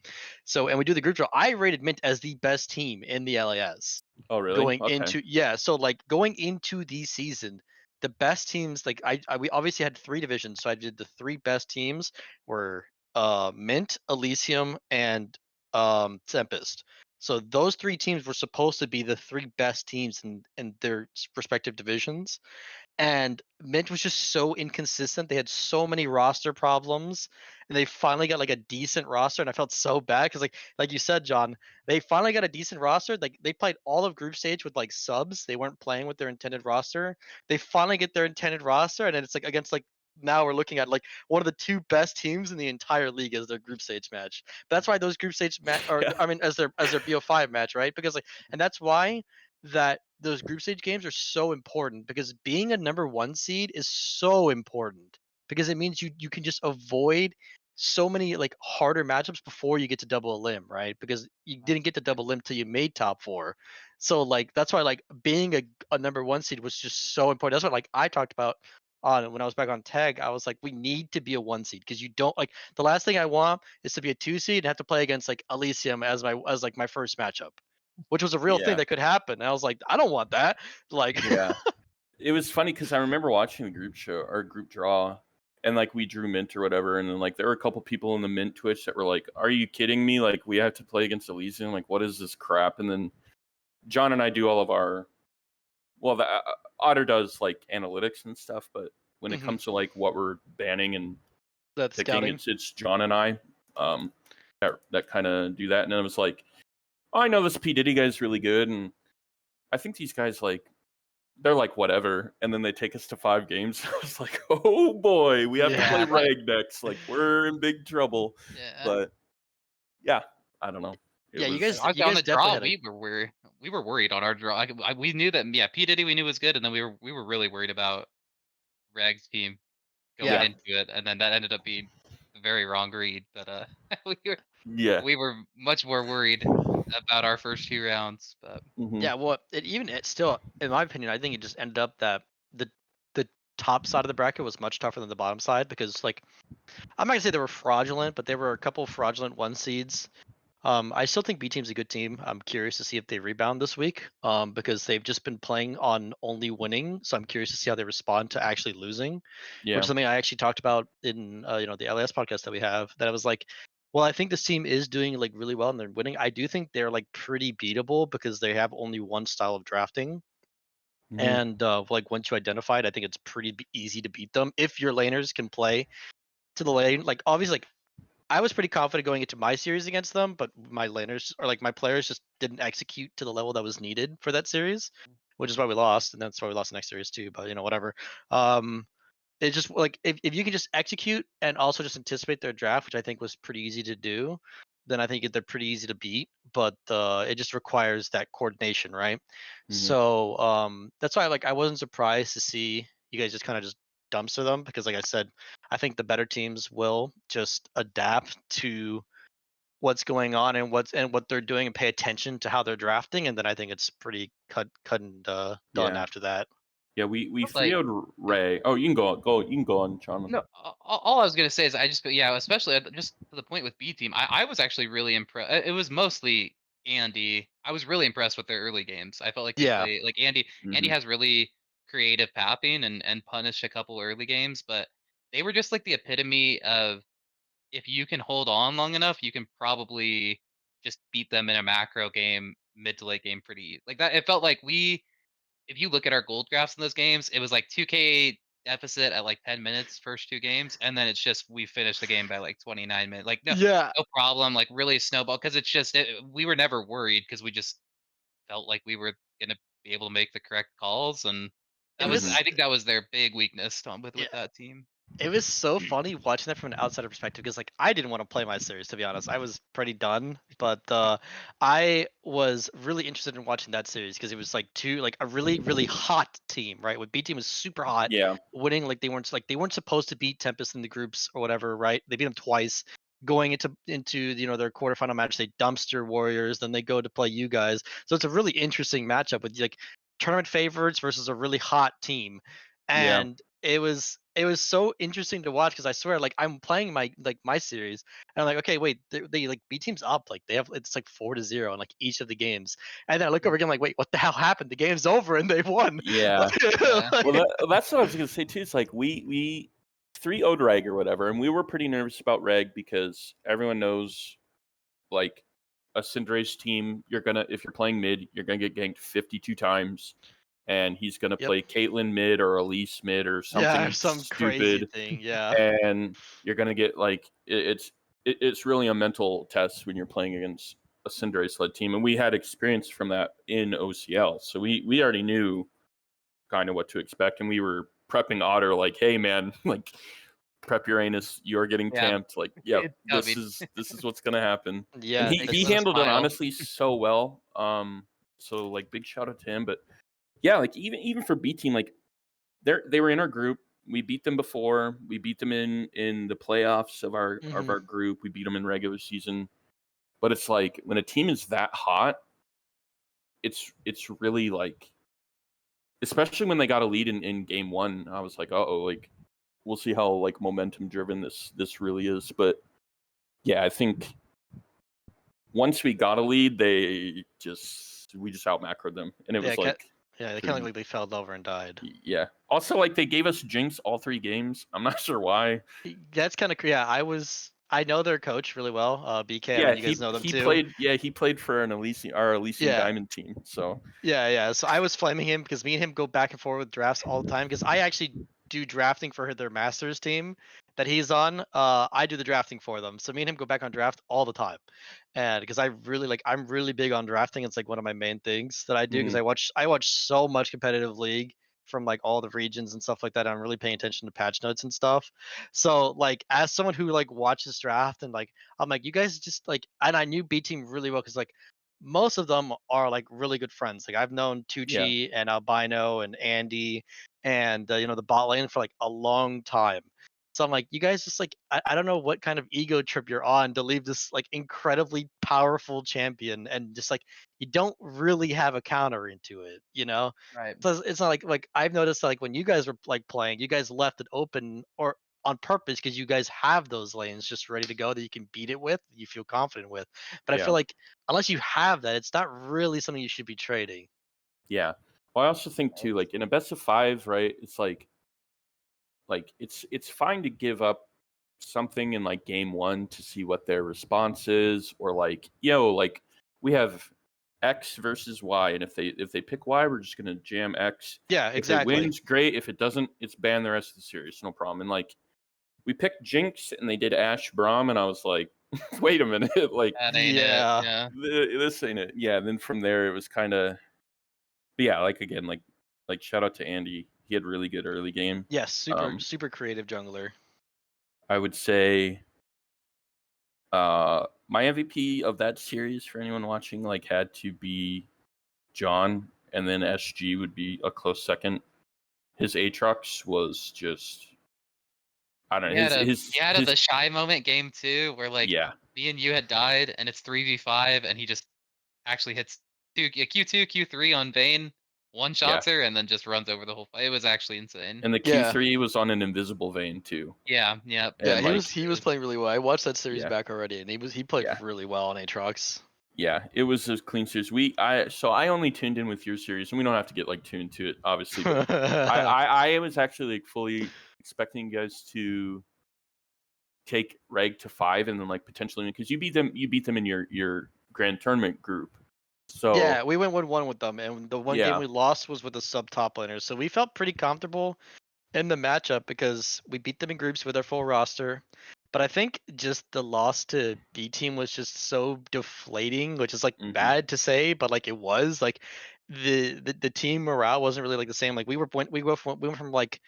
So and we do the group draw. I rated Mint as the best team in the LAS Oh, really? going Okay. into so like going into the season the best teams like we obviously had 3 divisions, so I did the 3 best teams were Mint, Elysium, and Tempest. So those 3 teams were supposed to be the 3 best teams in their respective divisions, and Mint was just so inconsistent. They had so many roster problems, and they finally got like a decent roster. And I felt so bad because, like you said, John, they finally got a decent roster. Like they played all of group stage with like subs. They weren't playing with their intended roster. They finally get their intended roster, and then it's like against like now we're looking at like one of the 2 best teams in the entire league as their group stage match. That's why those group stage match, or Yeah. I mean, as their BO5 match, right? Because like, and that's why that those group stage games are so important because being a number 1 seed is so important because it means you can just avoid so many like harder matchups before you get to double elim, right? Because you didn't get to double elim till you made top 4. So like that's why like being a number 1 seed was just so important. That's what like I talked about on when I was back on tag. I was like, we need to be a 1 seed because you don't like the last thing I want is to be a 2 seed and have to play against like Elysium as like my first matchup, which was a real thing Yeah. that could happen. And I was like, I don't want that. Like, Yeah. It was funny because I remember watching the group show or group draw, and like we drew Mint or whatever, and then like there were a couple people in the Mint Twitch that were like, "Are you kidding me? Like we have to play against Elysium? Like what is this crap?" And then John and I do all of our, well, the Otter does like analytics and stuff, but when it comes to like what we're banning and that's picking, scouting. it's John and I that kind of do that. And then it was like, oh, I know this P Diddy guy's really good, and I think these guys like. They're like, whatever. And then they take us to 5 games. I was like, oh boy, we have to play Yeah. rag next. Like, we're in big trouble. Yeah. But yeah, I don't know. Yeah, you was- guys- Honestly, on the definitely draw, had a- we were worried on our draw. We knew that P Diddy we knew was good, and then we were really worried about Reg's team going Yeah. into it, and then that ended up being a very wrong read. But we were Yeah. we were much more worried about our first 2 rounds. But Mhm. Yeah, well, it still, in my opinion, I think it just ended up that the top side of the bracket was much tougher than the bottom side because, like, I'm not gonna say they were fraudulent, but there were a couple of fraudulent 1 seeds. I still think B Team's a good team. I'm curious to see if they rebound this week, because they've just been playing on only winning. So I'm curious to see how they respond to actually losing, which Yeah. is something I actually talked about in the LAS podcast that we have. That I was like, well, I think this team is doing like really well and they're winning. I do think they're like pretty beatable because they have only one style of drafting. Mhm. And like once you identify it, I think it's pretty easy to beat them if your laners can play to the lane. Like obviously, like I was pretty confident going into my series against them, but my laners or like my players just didn't execute to the level that was needed for that series, which is why we lost, and that's why we lost the next series too. But whatever. It's just like if you can just execute and also just anticipate their draft, which I think was pretty easy to do, then I think they're pretty easy to beat. But it just requires that coordination, right? Mhm. So that's why I wasn't surprised to see you guys just kind of just dumpster them because, like I said, I think the better teams will just adapt to what's going on and what they're doing and pay attention to how they're drafting, and then I think it's pretty cut and done Yeah. after that. Yeah, we But, like- 3-0'd Ray. Oh, you can go on, Sean. no, all I was gonna say is especially just to the point with B Team, I was actually really impressed. It was mostly Andy. I was really impressed with their early games. I felt like they Yeah. play like Andy. Andy Mhm. has really creative papping and punished a couple early games, but they were just like the epitome of if you can hold on long enough, you can probably just beat them in a macro game, mid to late game like that. It felt like if you look at our gold graphs in those games, it was like 2K deficit at like 10 minutes first 2 games, and then it's just we finished the game by like 29 minutes. Like Yeah. no problem, like really snowball because it's just we were never worried because we just felt like we were gonna be able to make the correct calls, and It that was was I think that was their big weakness with Yeah. that team. It was so funny watching that from an outsider perspective because like I didn't want to play my series, to be honest. I was pretty done, but I was really interested in watching that series because it was like a really hot team, right? With B Team was super hot, Yeah. winning like they weren't supposed to beat Tempest in the groups or whatever, right? They beat them twice. Going into their quarterfinal match, they dumpster Warriors, then they go to play you guys. So it's a really interesting matchup with like tournament favorites versus a really hot team, Yeah. and it was so interesting to watch because I swear, like I'm playing my series, and I'm like, okay, wait, they like B Team's up, like it's like 4-0 in like each of the games, and then I look over again, like, wait, what the hell happened? The game's over and they won. Yeah. Yeah. Well, that's what I was gonna say too. It's like we 3-0'd Reg or whatever, and we were pretty nervous about Reg because everyone knows, like, a Cinderace team, if you're playing mid, you're gonna get ganked 52 times, and he's gonna Yep. play Caitlyn mid or Elise mid or something Yeah, some crazy stupid, thing. Yeah. and you're gonna get like it's really a mental test when you're playing against a Cinderace led team, and we had experience from that in OCL, so we already knew kind of what to expect, and we were prepping Otter like, hey man, like prep Uranus, you're getting Yeah. tamped, like, yeah, It's this coming. is what's gonna happen. Yeah. And he Makes them handled it smile. honestly so well. So like big shout out to him. But yeah, like even for B Team, like they were in our group. We beat them before. We beat them in the playoffs of Mhm. our group. We beat them in regular season. But it's like when a team is that hot, it's really like, especially when they got a lead in game one, I was like, uh-oh, like we'll see how like momentum driven this really is. But yeah, I think once we got a lead, we just out macroed them, and it Yeah, was like, Yeah, they kind of like they fell over and died. yeah. Also, like they gave us Jinx all 3 games. I'm not sure why. That's kind of yeah. I know their coach really well, BK. I Yeah, mean, you guys know them he too. played. Yeah, he played for an our Elysium Yeah. Diamond team. So Yeah. So I was flaming him because me and him go back and forth with drafts all the time because I actually do drafting for their Masters team that he's on. I do the drafting for them. So me and him go back on draft all the time. And because I'm really big on drafting. It's like one of my main things that I do because I watch so much competitive league from like all the regions and stuff like that. I'm really paying attention to patch notes and stuff. So like as someone who like watches draft and like I'm like you guys just like and I knew B team really well because like most of them are like really good friends. Like I've known Yeah. Tucci and Albino and Andy and you know the bot lane for like a long time. So I'm like, you guys just like I don't know what kind of ego trip you're on to leave this like incredibly powerful champion and just like you don't really have a counter into it, you know? Right. So it's not like I've noticed like when you guys were like playing, you guys left it open or on purpose because you guys have those lanes just ready to go that you can beat it with, you feel confident with. But I Yeah. feel like unless you have that, it's not really something you should be trading. Yeah. Well, I also think too, like in a best of 5, right? It's like it's fine to give up something in like game 1 to see what their response is, or like like we have X versus Y, and if they pick Y, we're just gonna jam X. Yeah, If exactly. it wins, great. If it doesn't, it's ban the rest of the series, no problem. And like we picked Jinx, and they did Ashe Braum, and I was like, wait a minute, like That ain't Yeah. it. Yeah. this ain't it. Yeah. And then from there, it was kind of, but yeah, like again, like shout out to Andy. He had really good early game. Yes, super creative jungler. I would say my MVP of that series for anyone watching like had to be John, and then SG would be a close second. His Aatrox was just I don't know. He had the shy moment game 2 where like yeah, me and you had died and it's 3v5 and he just actually hits Q2, Q3 on Vayne, one shots her and then just runs over the whole fight. It was actually insane. and the Yeah. Q3 was on an invisible vein too. Yeah. Yeah, And, he was playing really well. I watched that series Yeah. back already, and he played Yeah. really well on Aatrox. Yeah, it was a clean series. I only tuned in with your series, and we don't have to get like tuned to it, obviously. But I was actually like fully expecting you guys to take Reg to 5, and then like potentially because you beat them in your grand tournament group. So Yeah, we went 1-1 with them, and the one game Yeah. we lost was with the sub top laners. So we felt pretty comfortable in the matchup because we beat them in groups with our full roster. But I think just the loss to B team was just so deflating, which is like Mhm. bad to say, but like it was like the team morale wasn't really like the same. Like we went from like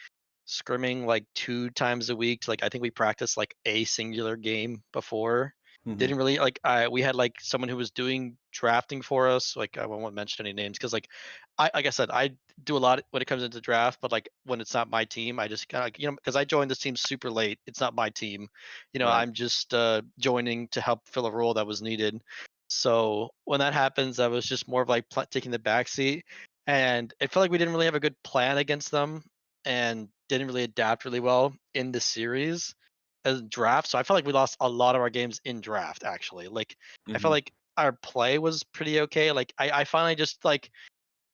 scrimming like 2 times a week to like I think we practiced like a singular game before. Mhm. Didn't really like we had like someone who was doing drafting for us. Like I won't mention any names because like I said, I do a lot when it comes into draft, but like when it's not my team, I just kind of because I joined this team super late. It's not my team. Right. I'm just joining to help fill a role that was needed. So when that happens, I was just more of like taking the back seat, and it felt like we didn't really have a good plan against them, and didn't really adapt really well in the series as draft. So I felt like we lost a lot of our games in draft. Actually, like I felt Mhm. like our play was pretty okay. Like I finally just like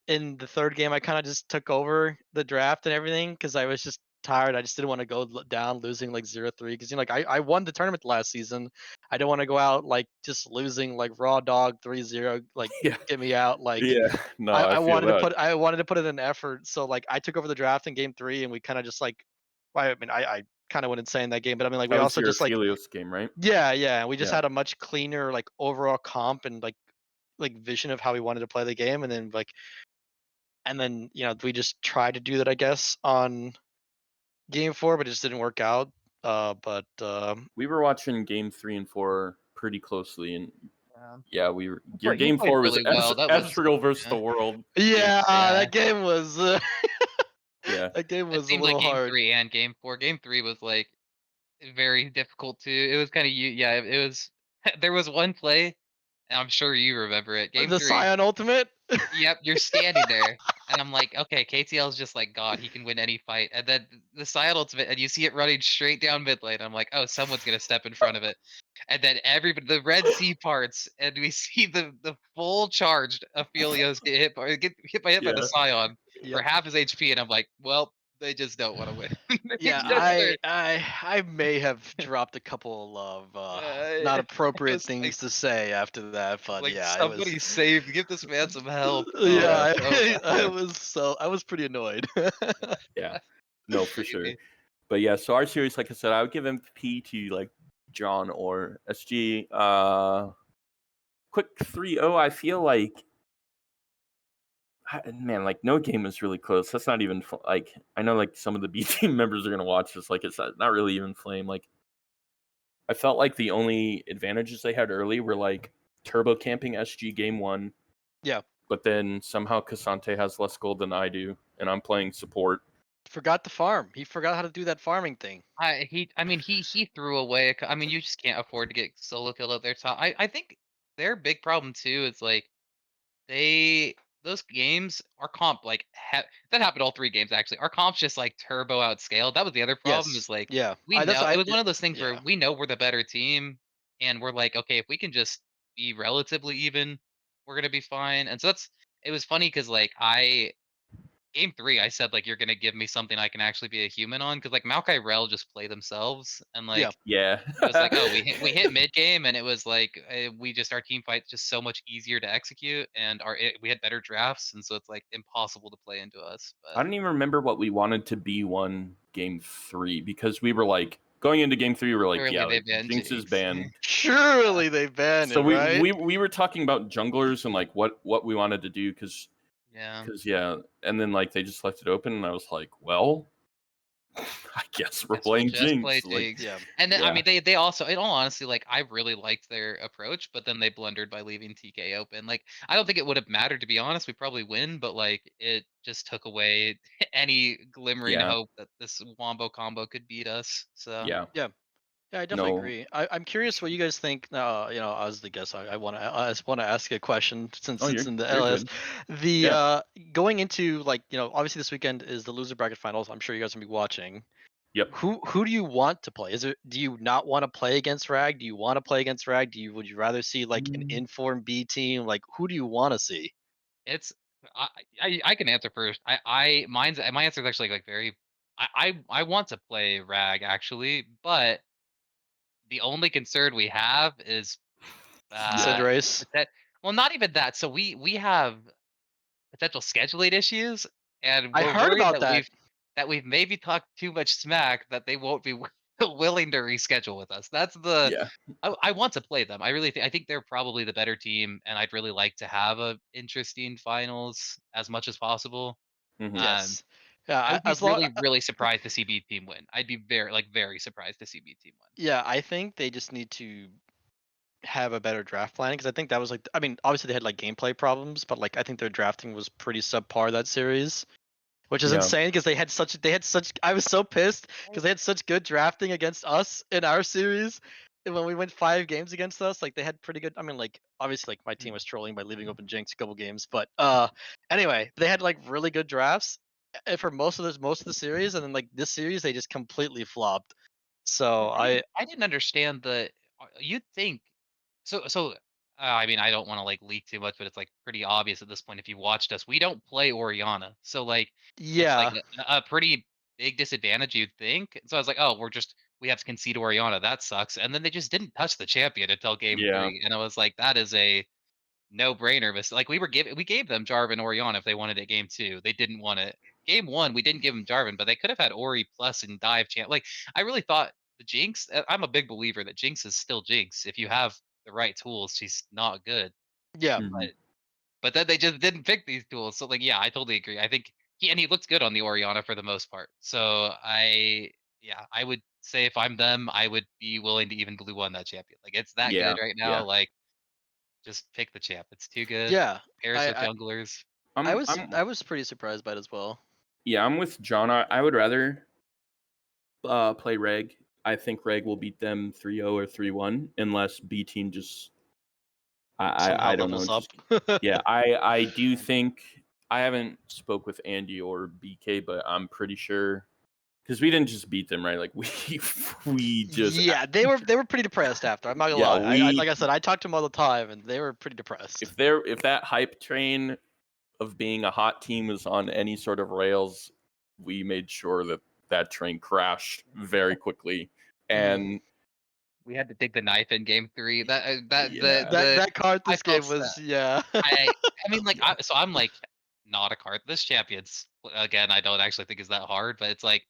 in the third game, I kind of just took over the draft and everything because I was just tired. I just didn't want to go down losing like 0-3 because like I won the tournament last season. I don't want to go out like just losing like raw dog 3-0. Like Yeah. get me out. Like Yeah. No, I feel wanted that. to put in an effort. So like I took over the draft in game 3 and we kind of just like I mean I kind of went insane that game, but I mean like we That was also your just like Helios game, right? yeah, we just Yeah. had a much cleaner like overall comp and like vision of how we wanted to play the game, and then we just tried to do that I guess on game 4, but it just didn't work out. But We were watching game 3 and 4 pretty closely, and yeah, we were. Your You game played 4 was really well. That was Ezreal versus yeah. the world. yeah, Yeah. that game was Yeah. that game It was a seemed little like game hard. 3 and game 4. Game 3 was like very difficult too. It was kind of it was there was one play, and I'm sure you remember it. Game The 3. Scion ultimate. Yep, you're standing there, and I'm like, okay, KTL is just like God. He can win any fight. And then the side ultimate, and you see it running straight down mid lane. I'm like, oh, someone's gonna step in front of it. And then the Red Sea parts, and we see the full charged Aphelios get hit by Yeah. a Scion for Yep. half his HP, and I'm like, well, they just don't want to win. Yeah, I may have dropped a couple of not appropriate was like- things to say after that, but like yeah, somebody it was. save, give this man some help. Yeah, Oh, I was pretty annoyed. Yeah. No, for Believe sure. me. But yeah, so our series, like I said, I would give MVP to like John or SG. Quick 3-0. I feel like Man, like no game is really close. That's not even like I know like some of the B team members are gonna watch this. Like it's not really even flame. Like I felt like the only advantages they had early were like turbo camping SG game 1. Yeah. But then somehow Cassante has less gold than I do, and I'm playing support. Forgot the farm. He forgot how to do that farming thing. I mean, he threw away. I mean, you just can't afford to get solo kill at their top. I think their big problem too is like they those games our comp like that happened all 3 games actually. Our comp's just like turbo outscaled. That was the other problem is Yes. like Yeah. we That's know I. it was one of those things where Yeah. we know we're the better team, and we're like, okay, if we can just be relatively even, we're gonna be fine. And so it was funny because like game 3, I said like you're gonna give me something I can actually be a human on because like Maokai Rel just play themselves and Yeah. like Yeah. it was like oh we hit mid game and it was like we just our team fight's just so much easier to execute and we had better drafts and so it's like impossible to play into us. I But don't even remember what we wanted to be one game 3 because we were like going into game 3, we were like, surely yeah, they like banned Jinx is Jinx. banned. Surely they banned So it, right? we were talking about junglers and like what we wanted to do because Yeah. yeah, and then like they just left it open and I was like, well, I guess we're Guess we'll playing just play Jinx. Like, Jinx. Yeah. And then I yeah, mean they also in all honesty like I really liked their approach, but then they blundered by leaving TK open. Like I don't think it would have mattered to be honest. We probably win, but like it just took away any glimmering yeah, hope that this Wombo combo could beat us. So yeah. Yeah. Yeah, I definitely No, agree. I'm curious what you guys think. As the guest, I just want to ask a question since oh, it's in the you're LS. good. The Yeah. going into like obviously this weekend is the loser bracket finals. I'm sure you guys will be watching. Yep. Who do you want to play? Do you not want to play against Rag? Do you want to play against Rag? Would you rather see like an informed B team? Like who do you want to see? it's I, I can answer first. My answer is actually like very I want to play Rag actually, but the only concern we have is uh Cinderace. that well not even that. So we have potential scheduling issues, and I we're heard worried about that that. we've maybe talked too much smack that they won't be willing to reschedule with us. That's the Yeah. I want to play them. I think they're probably the better team, and I'd really like to have a interesting finals as much as possible. Hmm. Um, Yes. Yeah. I would be As long. really surprised to see B team win. I'd be very surprised to see B team win. Yeah, I think they just need to have a better draft planning because I think that was like I mean obviously they had like gameplay problems but like I think their drafting was pretty subpar that series, which is Yeah. insane because they had such I was so pissed because they had such good drafting against us in our series. And when we went 5 games against us, like they had pretty good. I mean, like obviously, like my team was trolling by leaving open Jinx a couple games, but anyway, they had like really good drafts for most of the series, and then like this series they just completely flopped. So I didn't understand the. You'd think so. I mean, I don't want to like leak too much, but it's like pretty obvious at this point if you watched us. We don't play Oriana, so like it's like yeah. a pretty big disadvantage you'd think. So I was like, oh, we have to concede Oriana. That sucks. And then they just didn't touch the champion until game Yeah. 3, and I was like, that is a no brainer. But like we gave them Jarvan Oriana if they wanted it game 2. They didn't want it. Game 1, we didn't give them Jarvan, but they could have had Ori plus and dive champ. Like I really thought the Jinx. I'm a big believer that Jinx is still Jinx. If you have the right tools, she's not good. Yeah. Hmm. But then they just didn't pick these tools. So like yeah, I totally agree. I think he looked good on the Oriana for the most part. So I would say if I'm them, I would be willing to even blue one that champion. Like it's that Yeah. good right now. Yeah. Like just pick the champ. It's too good. Yeah. Pairs with I, I junglers. I I'm was I'm I was pretty surprised by it as well. yeah, I'm with John. I would rather play Reg. I think Reg will beat them 3-0 or 3-1 unless B team just Somehow I don't know. levels up. Just yeah, I do think I haven't spoke with Andy or BK, but I'm pretty sure because we didn't just beat them, right? Like we just Yeah, they were pretty depressed after. I'm not gonna yeah, lie. I we like I said, I talked to them all the time, and they were pretty depressed. if that hype train of being a hot team is on any sort of rails, we made sure that that train crashed very quickly. And We had to dig the knife in game 3. That that yeah, That card I this felt game was yeah. I I mean, like, yeah, I'm like not a card. This champions again. I don't actually think is that hard, but it's like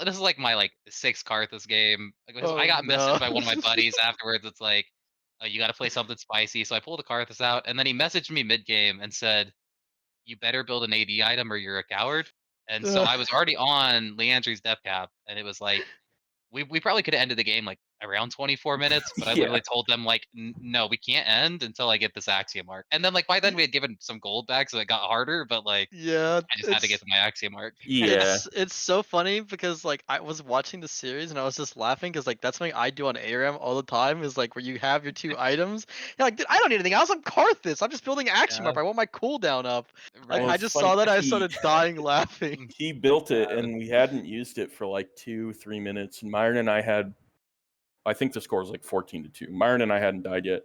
this is like my like 6th card this game. Like, I Oh got no. messaged by one of my buddies afterwards. It's like, oh, you got to play something spicy. So I pulled a card this out, and then he messaged me mid game and said, you better build an AD item or you're a coward. And so I was already on Leandri's death cap, and it was like we probably could have ended the game like around 24 minutes, but I Yeah. literally told them like, no, we can't end until I get this Axiom mark. And then like by then we had given some gold back, so it got harder. But like Yeah, I just had to get to my Axiom mark. Yeah. it's so funny because like I was watching the series and I was just laughing because like that's something I do on ARAM all the time is like where you have your 2 items. You're like, dude, I don't need anything else. I'm Karthus. I'm just building Axiom up. I want my cooldown up. Like Well, I it's just funny, saw that I he- started dying laughing. He built it, Yeah. and we hadn't used it for like 2-3 minutes. And Myron and I had, I think the score was like 14-2. Myron and I hadn't died yet.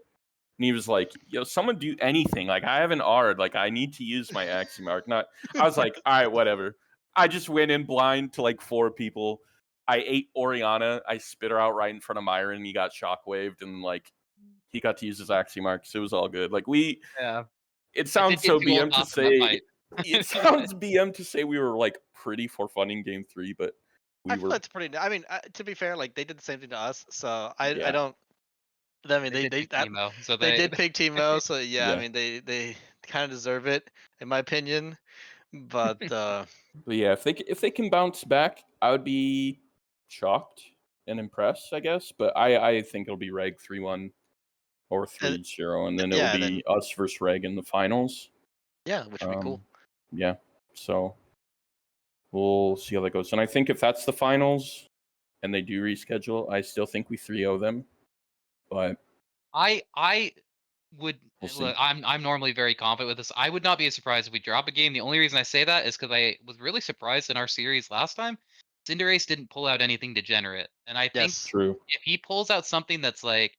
And he was like, yo, someone do anything. Like, I have an Ard. Like, I need to use my Axiom Arc. I was like, all right, whatever. I just went in blind to like 4 people. I ate Oriana. I spit her out right in front of Myron. He got shockwaved, and like, he got to use his Axiom Arc. So it was all good. Like, Yeah. it sounds did so get too BM to off in that say, fight. it sounds BM to say we were like pretty for fun in game 3, but we I feel were. that's pretty. I mean, to be fair, like they did the same thing to us, so I Yeah. don't. I mean, They they did they pick that Teemo, so they they did pick Teemo, so yeah. I Yeah. mean, they kind of deserve it in my opinion, but But yeah, if they can bounce back, I would be shocked and impressed, I guess. But I think it'll be Reg 3-1 or 3-0, and then it'll yeah, be us versus Reg in the finals. yeah, which would be cool. Yeah, so we'll see how that goes. And I think if that's the finals and they do reschedule, I still think we 3-0 them. But I would We'll see. look, I'm normally very confident with this. I would not be surprised if we drop a game. The only reason I say that is because I was really surprised in our series last time. Cinderace didn't pull out anything degenerate, and I think Yes. true. if he pulls out something that's like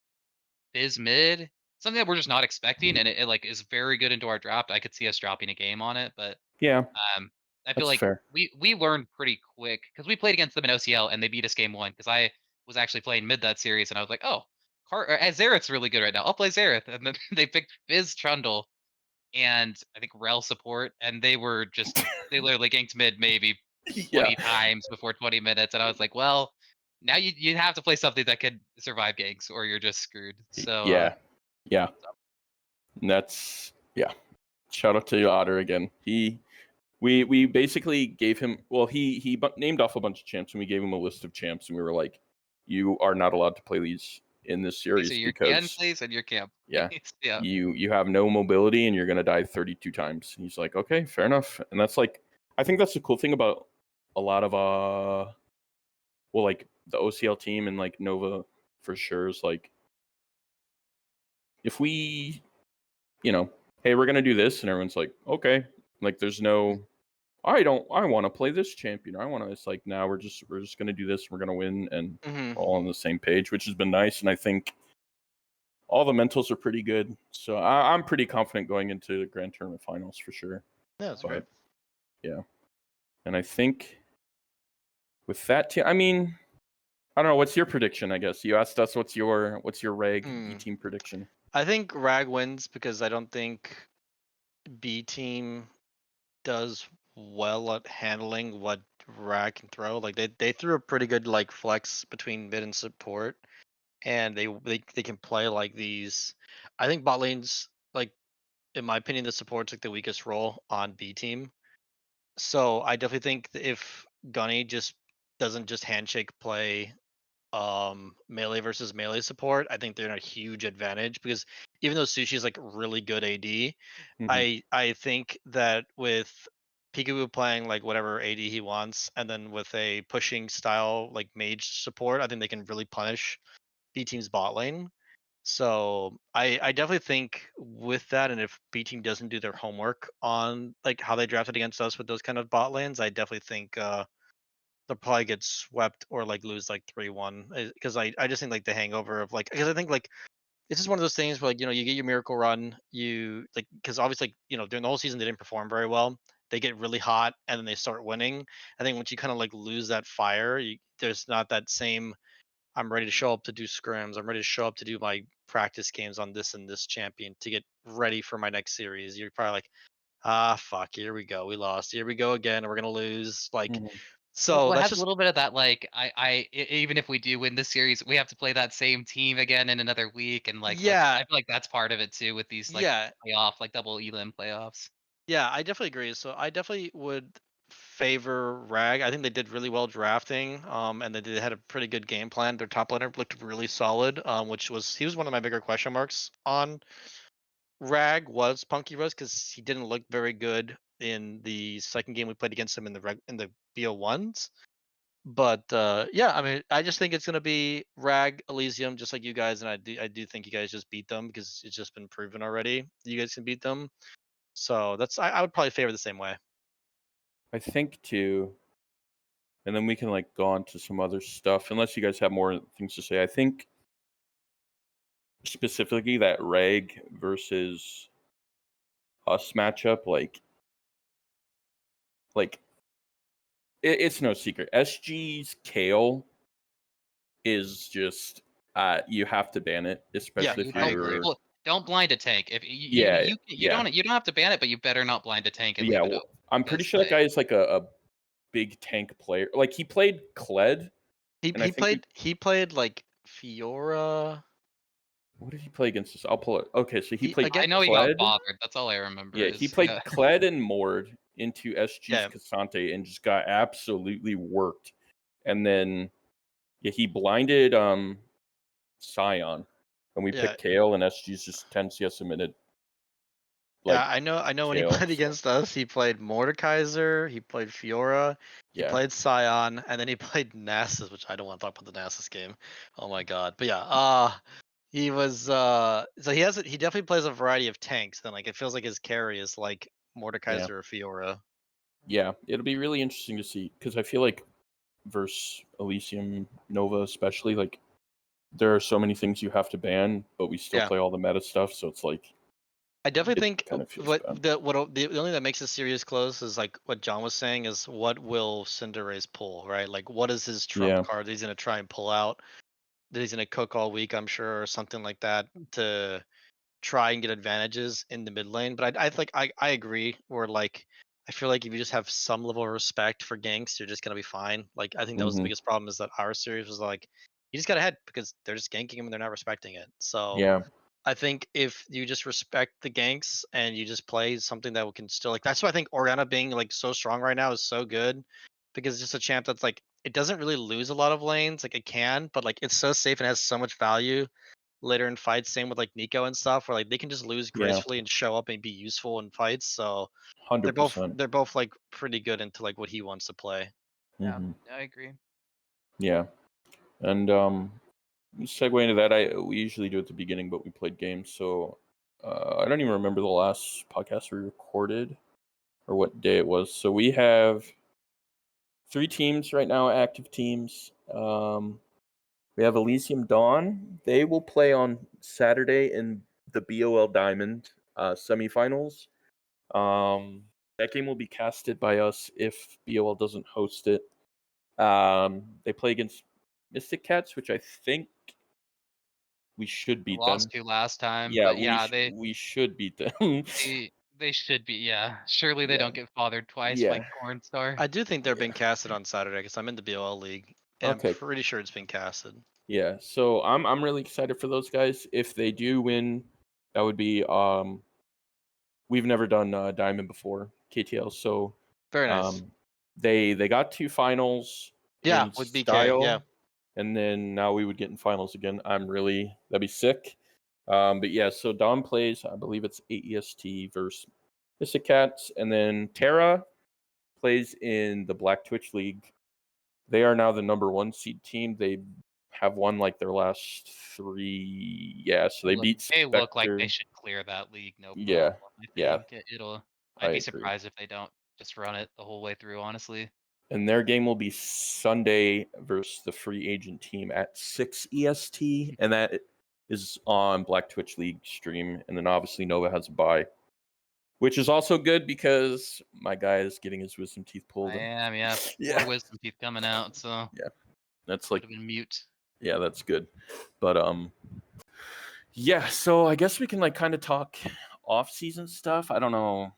Biz mid, something that we're just not expecting, and it like is very good into our draft, I could see us dropping a game on it. But Yeah, I feel that's like fair. we learned pretty quick because we played against them in OCL and they beat us game 1 because I was actually playing mid that series and I was like, oh, Xerath's really good right now. I'll play Xerath, and then they picked Fizz Trundle and I think Rel support, and they were just they literally ganked mid maybe 20 times before 20 minutes, and I was like, well, now you have to play something that could survive ganks or you're just screwed. So Yeah. And that's shout out to Otter again. We basically gave him, well, he named off a bunch of champs, and we gave him a list of champs, and we were like, you are not allowed to play these in this series these are your because can plays and your camp. Yeah. Yeah. you have no mobility and you're gonna die 32 times. And he's like, okay, fair enough. And that's like, I think that's the cool thing about a lot of well, like the OCL team and like Nova for sure is like, if we, hey, we're gonna do this, and everyone's like, okay, like there's no, I want to play this champion. I want to. It's like, now we're just gonna do this. We're gonna win, and Mhm. we're all on the same page, which has been nice. And I think all the mentals are pretty good. So I'm pretty confident going into the Grand Tournament Finals for sure. Yeah, that's great. Yeah, and I think with that team, I mean, I don't know. What's your prediction? I guess you asked us what's your Reg B team prediction. I think Rag wins because I don't think B team does well at handling what Rag can throw. Like they threw a pretty good like flex between mid and support, and they can play like these. I think bot lane's like, in my opinion, the support's like the weakest role on B team. So I definitely think that if Gunny just doesn't just handshake play melee versus melee support, I think they're in a huge advantage because even though Sushi is like really good AD, Mhm. I think that with Peekaboo playing like whatever AD he wants, and then with a pushing style like mage support, I think they can really punish B team's bot lane. So I definitely think with that, and if B team doesn't do their homework on like how they drafted against us with those kind of bot lanes, I definitely think they'll probably get swept or like lose like 3-1 because I just think like the hangover of like, because I think like it's just one of those things where like you get your miracle run, you like, because obviously like, during the whole season they didn't perform very well, they get really hot and then they start winning. I think once you kind of like lose that fire, there's not that same I'm ready to show up to do scrims, I'm ready to show up to do my practice games on this and this champion to get ready for my next series. You're probably like, fuck, here we go, we lost, here we go again, we're gonna lose, like. Mhm. So Well, it that's has a just little bit of that, like even if we do win this series, we have to play that same team again in another week, and like I yeah, feel like that's part of it too with these like yeah. playoff, like double elim playoffs. Yeah, I definitely agree. So I definitely would favor Rag. I think they did really well drafting, and they had a pretty good game plan. Their top laner looked really solid, he was one of my bigger question marks on Rag was Punky Rose because he didn't look very good in the second game we played against him in the BO1s. But yeah, I mean, I just think it's gonna be Rag Elysium, just like you guys, and I do think you guys just beat them because it's just been proven already. You guys can beat them, so I would probably favor the same way. I think too. And then we can like go on to some other stuff, unless you guys have more things to say. I think specifically that Reg versus us matchup, like it's no secret. SG's Kale is just you have to ban it, especially if I Don't agree. you're don't blind a tank. If yeah you yeah don't have to ban it, but you better not blind a tank and yeah. leave it Well, open. I'm pretty Because sure that guy is like a big tank player. Like he played Kled, He and I he think played like Fiora. what did he play against us? I'll pull it. Okay, so he He played again. I know he got Kled. bothered. That's all I remember Yeah, he is played Kled and Mord into SG's Yeah, Cassante and just got absolutely worked. And then yeah, he blinded Scion. And we yeah, picked Kale and SG's just 10 CS submitted. yeah. Like I know when he Kale. played against us, he played Mordekaiser, he played Fiora, he Yeah. played Scion, and then he played Nasus, which I don't want to talk about the Nasus game. Oh my god. But yeah, he was so he definitely plays a variety of tanks. Then like it feels like his carry is like Yeah. Mordekaiser or Fiora. Yeah. It'll be really interesting to see because I feel like versus Elysium Nova especially, like there are so many things you have to ban, but we still Yeah. play all the meta stuff, so it's like I definitely it think kind of feels what bad. the only that makes this series close is like what John was saying is what will Cinderace pull, right? Like what is his trump Yeah. card that he's gonna try and pull out that he's gonna cook all week, I'm sure, or something like that to try and get advantages in the mid lane. But I agree. Where like I feel like if you just have some level of respect for ganks, you're just gonna be fine. Like I think that was the Hmm. biggest problem is that our series was like you just got ahead because they're just ganking him and they're not respecting it. So Yeah. I think if you just respect the ganks and you just play something that can still like that's why I think Orianna being like so strong right now is so good because it's just a champ that's like it doesn't really lose a lot of lanes like it can but like it's so safe and has so much value later in fights. Same with like Nico and stuff where like they can just lose Yeah. gracefully and show up and be useful in fights. So they're both 100%. they're both like pretty good into like what he wants to play. yeah, Hmm. I agree. Yeah. And segue into that, we usually do it at the beginning, but we played games, so I don't even remember the last podcast we recorded or what day it was. So we have 3 teams right now, active teams. We have Elysium Dawn. They will play on Saturday in the BOL Diamond semifinals. That game will be casted by us if BOL doesn't host it. They play against Mystic Cats, which I think we should We beat lost them. to last time, Yeah, but yeah, we should beat them. they should be. Yeah, surely they Yeah. don't get fathered twice Yeah. by Cornstar. I do think they're Yeah. being casted on Saturday because I'm in the BOL league and I'm Okay. pretty sure it's been casted. Yeah. So I'm really excited for those guys. If they do win, that would be we've never done Diamond before, KTL. So Very nice. they got 2 finals Yeah, in with BK. Yeah. style, and then now we would get in finals again. That'd be sick. But yeah, so Dom plays, I believe it's 8 EST versus Mystic Cats, and then Terra plays in the Black Twitch League. They are now the number 1 seed team. They have won like their last 3. Yeah, so they beat They look like Spectre. they should clear that league, no problem. Yeah, I yeah, think it'll. I I'd be agree. surprised if they don't just run it the whole way through. Honestly, And their game will be Sunday versus the free agent team at 6 EST, and that is on Black Twitch League stream. And then obviously Nova has a bye, which is also good because my guy is getting his wisdom teeth pulled. I am. Yeah, Yeah. more wisdom teeth coming out. So That's like could have been mute. yeah, that's good. But yeah, so I guess we can like kind of talk off-season stuff. I don't know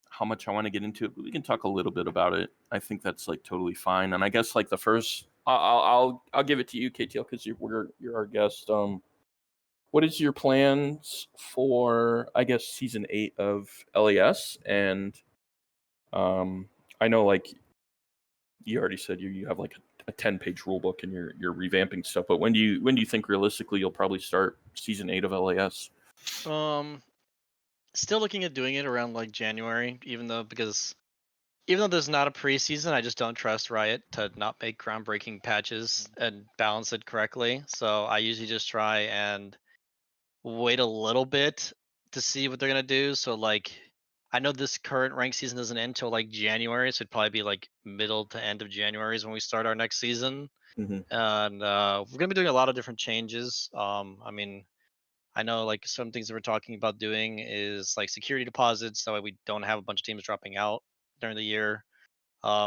how much I want to get into it, but we can talk a little bit about it. I think that's like totally fine. And I guess like the first, I'll give it to you, KTL, because you're our guest. what is your plans for, I guess, season 8 of LAS? And I know, like, you already said you have like a 10-page rule book and you're revamping stuff. But when do you think realistically you'll probably start season 8 of LAS? Still looking at doing it around like January, even though there's not a preseason, I just don't trust Riot to not make groundbreaking patches and balance it correctly. So I usually just try and wait a little bit to see what they're gonna do. So like, I know this current rank season doesn't end until like January, so it'd probably be like middle to end of January is when we start our next season. Mm-hmm. And we're gonna be doing a lot of different changes. I mean, I know like some things that we're talking about doing is like security deposits, that way we don't have a bunch of teams dropping out during the year,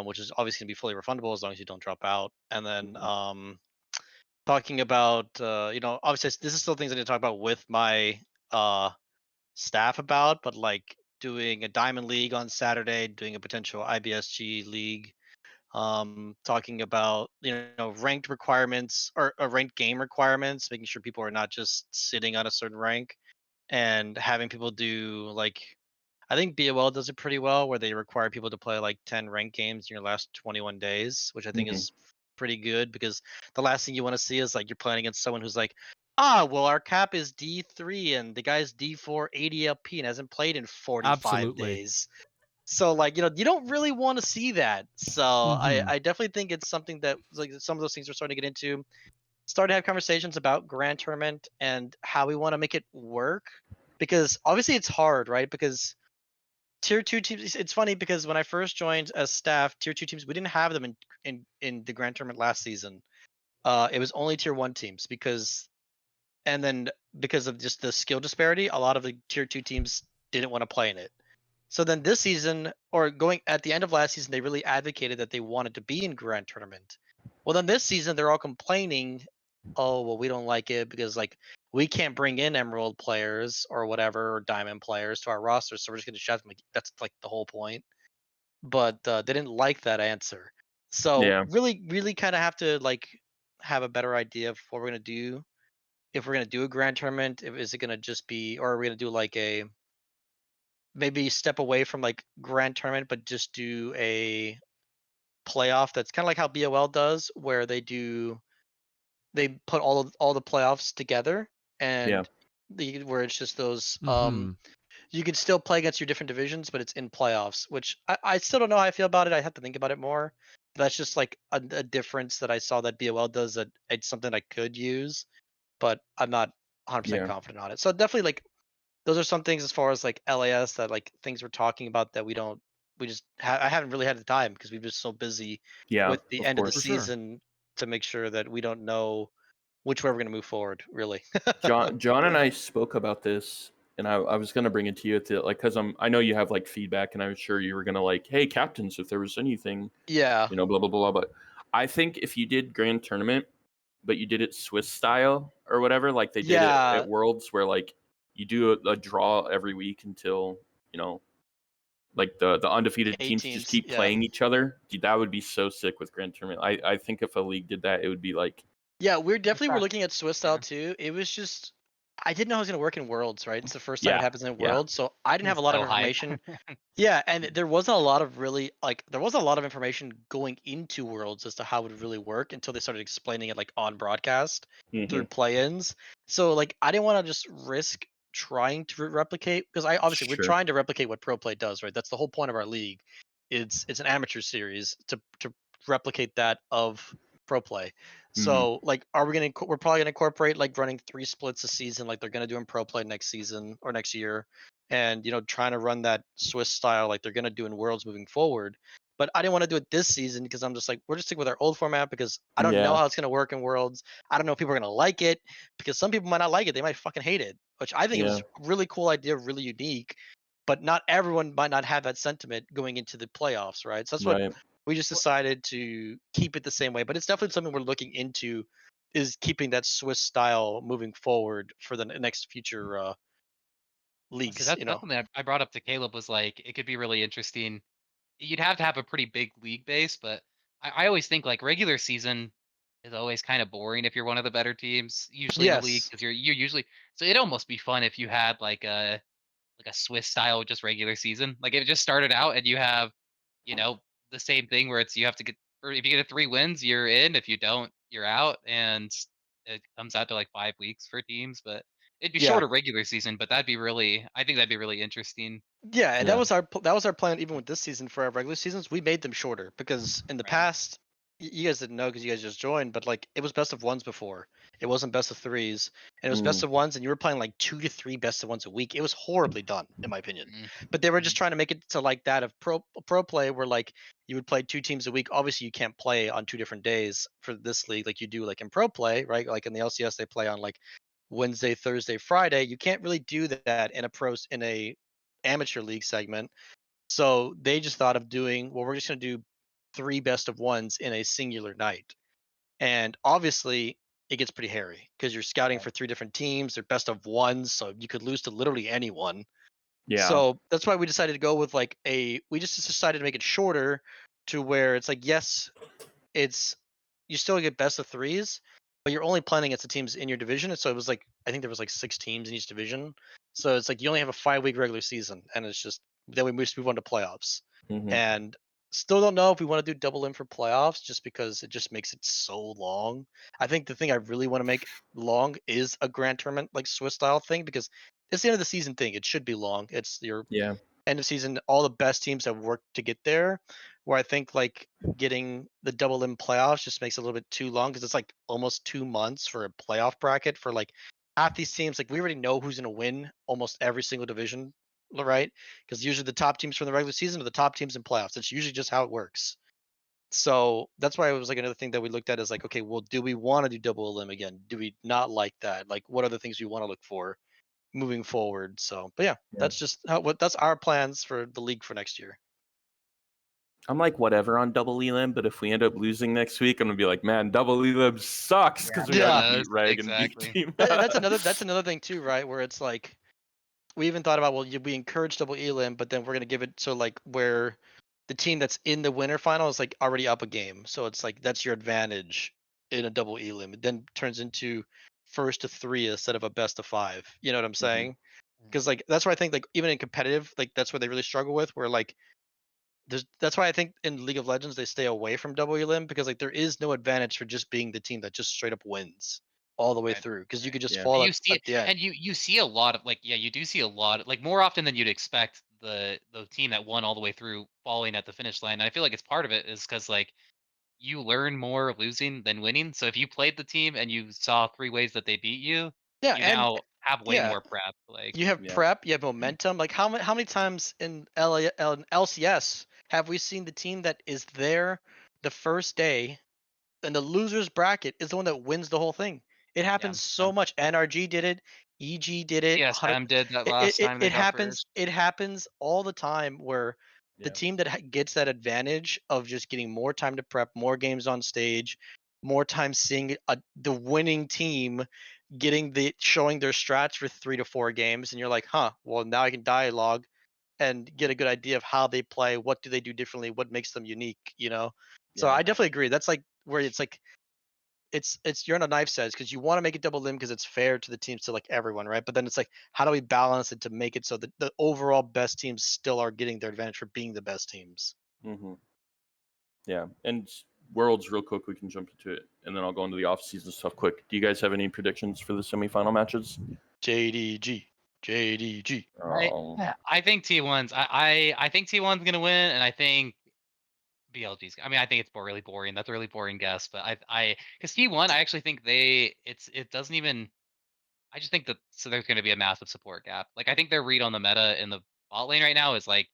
which is obviously gonna be fully refundable as long as you don't drop out. And then talking about obviously this is still things I need to talk about with my uh staff about, but like doing a diamond league on Saturday, doing a potential IBSG league, talking about ranked requirements or ranked game requirements, making sure people are not just sitting on a certain rank, and having people do like, I think BOL does it pretty well, where they require people to play like 10 ranked games in your last 21 days, which I think Mm-hmm. is pretty good, because the last thing you want to see is like you're playing against someone who's like, well, our cap is D3 and the guy's D4 80 LP and hasn't played in 45 Absolutely. days. So like, you don't really want to see that. So Mhm. I definitely think it's something that like some of those things we're starting to get into. Starting to have conversations about Grand Tournament and how we want to make it work, because obviously it's hard, right? Because tier 2 teams, it's funny because when I first joined as staff, tier 2 teams, we didn't have them in the Grand Tournament last season. It was only tier 1 teams, and then because of just the skill disparity, a lot of the tier 2 teams didn't want to play in it. So then this season, or going at the end of last season, they really advocated that they wanted to be in Grand Tournament. Well, then this season they're all complaining, oh well, we don't like it because like we can't bring in Emerald players or whatever, or Diamond players to our roster, so we're just gonna shut them. Like, that's like the whole point. But they didn't like that answer. So Yeah. really kind of have to like have a better idea of what we're gonna do. If we're gonna do a Grand Tournament, is it gonna just be, or are we gonna do like a, maybe step away from like Grand Tournament, but just do a playoff that's kind of like how BOL does, where they put all the playoffs together, Yeah. and where it's just those Mhm. you can still play against your different divisions, but it's in playoffs, which I still don't know how I feel about it. I have to think about it more. But that's just like a difference that I saw that BOL does, that it's something I could use, but I'm not 100% Yeah. confident on it. So definitely like those are some things as far as like LAS, that like things we're talking about that I haven't really had the time because we've been so busy Yeah. with the Of end of the course. For sure. season to make sure that we don't know which way we're going to move forward, really. John and I spoke about this, and I was gonna bring it to you because I know you have like feedback, and I was sure you were gonna like, hey, captains, if there was anything, Yeah. blah blah blah. But I think if you did Grand Tournament, but you did it Swiss style or whatever, like they did it Yeah. at Worlds, where like you do a draw every week until like the undefeated Eight teams just teams. keep Yeah. playing each other. Dude, that would be so sick with Grand Tournament. I think if a league did that, it would be like, Yeah, we're definitely Right. looking at Swiss style too. It was just I didn't know how it was going to work in Worlds, right? It's the first time it yeah, happens in yeah, Worlds, so I didn't have a lot of So hype. information. Yeah, and there wasn't a lot of really like there wasn't a lot of information going into Worlds as to how it would really work until they started explaining it like on broadcast hmm through play-ins. So like I didn't want to just risk trying to replicate, because I obviously we're sure, trying to replicate what Pro Play does, right? That's the whole point of our league. It's an amateur series to replicate that of Pro Play. hmm So like are we going to we're probably going to incorporate like running 3 splits a season like they're going to do in Pro Play next season or next year, and trying to run that Swiss style like they're going to do in Worlds moving forward. But I didn't want to do it this season because I'm just like, we're just sticking with our old format, because I don't know yeah, how it's going to work in Worlds. I don't know if people are going to like it, because some people might not like it. They might fucking hate it, which I think it yeah, was a really cool idea, really unique. But not everyone might not have that sentiment going into the playoffs, right? So that's what right. we just decided to keep it the same way. But it's definitely something we're looking into, is keeping that Swiss style moving forward for the next future See, leagues. that's something I brought up to Caleb, was like it could be really interesting. You'd have to have a pretty big league base, but I always think like regular season, is always kind of boring if you're one of the better teams usually in the league Yes. because you're usually so it'd almost be fun if you had like a Swiss style just regular season. Like if it just started out and you have, you know, the same thing where it's you have to get or if you get a 3 wins, you're in. If you don't, you're out. And it comes out to like 5 weeks for teams, but it'd be Yeah. shorter regular season, but I think that'd be really interesting. Yeah, and Yeah. that was our plan even with this season for our regular seasons. We made them shorter because in the Right. past, you guys didn't know because you guys just joined, but like it was best of ones before. It wasn't best of threes, and it was best of ones, and you were playing like 2 to 3 best of ones a week. It was horribly done, in my opinion. Mhm. But they were just trying to make it to like that of pro play, where like you would play 2 teams a week. Obviously, you can't play on 2 different days for this league like you do like in pro play, right? Like in the LCS, they play on like Wednesday, Thursday, Friday. You can't really do that in a amateur league segment. So they just thought of doing, well, we're just going to do 3 best of ones in a singular night. And obviously, it gets pretty hairy because you're scouting for 3 different teams. They're best of ones, so you could lose to literally anyone. Yeah. So that's why we decided to go with like we just decided to make it shorter to where it's like, yes, it's you still get best of threes, but you're only playing against the teams in your division. And so it was like I think there was like 6 teams in each division. So it's like you only have a 5 week regular season, and it's just then we just move on to playoffs. Mhm. And still don't know if we want to do double in for playoffs just because it just makes it so long. I think the thing I really want to make long is a grand tournament like Swiss style thing because it's the end of the season thing. It should be long. It's your Yeah. end of season. All the best teams have worked to get there. Where I think like getting the double in playoffs just makes it a little bit too long because it's like almost 2 months for a playoff bracket for like half these teams. Like we already know who's going to win almost every single division, right? Because usually the top teams from the regular season are the top teams in playoffs. It's usually just how it works. So that's why it was like another thing that we looked at is like, okay, well, do we want to do double elim again? Do we not like that? Like, what are the things we want to look for moving forward? So, but yeah, Yeah. that's just that's our plans for the league for next year. I'm like whatever on double elim, but if we end up losing next week, I'm gonna be like, man, double elim sucks because we Yeah. gotta beat Reg and Exactly. beat Team. That's another thing too, right? Where it's like we even thought about well, we encourage double elim, but then we're gonna give it so like where the team that's in the winter final is like already up a game, so it's like that's your advantage in a double elim. It then turns into first to 3 instead of a best of 5. You know what I'm saying? Because like that's why I think like even in competitive, like that's where they really struggle with. Where like that's why I think in League of Legends they stay away from double elim because like there is no advantage for just being the team that just straight up wins all the way Right, through because you right. could just Yeah. fall You see at it, the end. and you see a lot of like yeah, you do see a lot like more often than you'd expect the team that won all the way through falling at the finish line. And I feel like it's part of it is because like you learn more losing than winning. So if you played the team and you saw 3 ways that they beat you, Yeah, you and now have way yeah, more prep. Like you have Yeah. prep, you have momentum. Like how many times in LCS have we seen the team that is there the first day and the losers bracket is the one that wins the whole thing? It yeah, happens so much. NRG did it, EG did it. CSM did that It, it, last it, time they it got happens. first. It happens all the time where the Yeah. team that gets that advantage of just getting more time to prep, more games on stage, more time seeing the winning team getting showing their strats for 3 to 4 games, and you're like, huh, well now I can dialogue and get a good idea of how they play, what do they do differently, what makes them unique. So Yeah. I definitely agree. That's like where it's like it's you're on a knife's edge because you want to make it double limb because it's fair to the teams to like everyone, right? But then it's like how do we balance it to make it so that the overall best teams still are getting their advantage for being the best teams? Mm-hmm. Yeah. And Worlds, real quick, we can jump into it, and then I'll go into the off-season stuff quick. Do you guys have any predictions for the semifinal matches? JDG, JDG. Oh, I think T1's I think T1's gonna win, and I think BLG's. I mean, I think it's really boring. That's a really boring guess, but I because T1, I actually think it doesn't even. I just think that so there's going to be a massive support gap. Like I think their read on the meta in the bot lane right now is like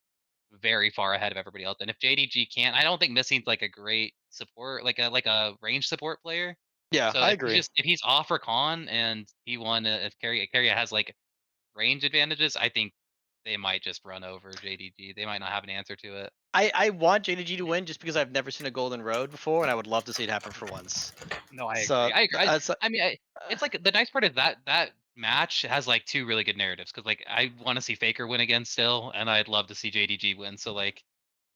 very far ahead of everybody else. And if JDG can't, I don't think Missing's like a great support, like a range support player. Yeah, So I if he's agree. just if he's off for con and he won, if Carrier has like range advantages, I think they might just run over JDG. They might not have an answer to it. I want JDG to win just because I've never seen a golden road before, and I would love to see it happen for once. No, I So agree. I agree. that's I mean, it's like the nice part is that match has like two really good narratives because like I want to see Faker win again still, and I'd love to see JDG win. So like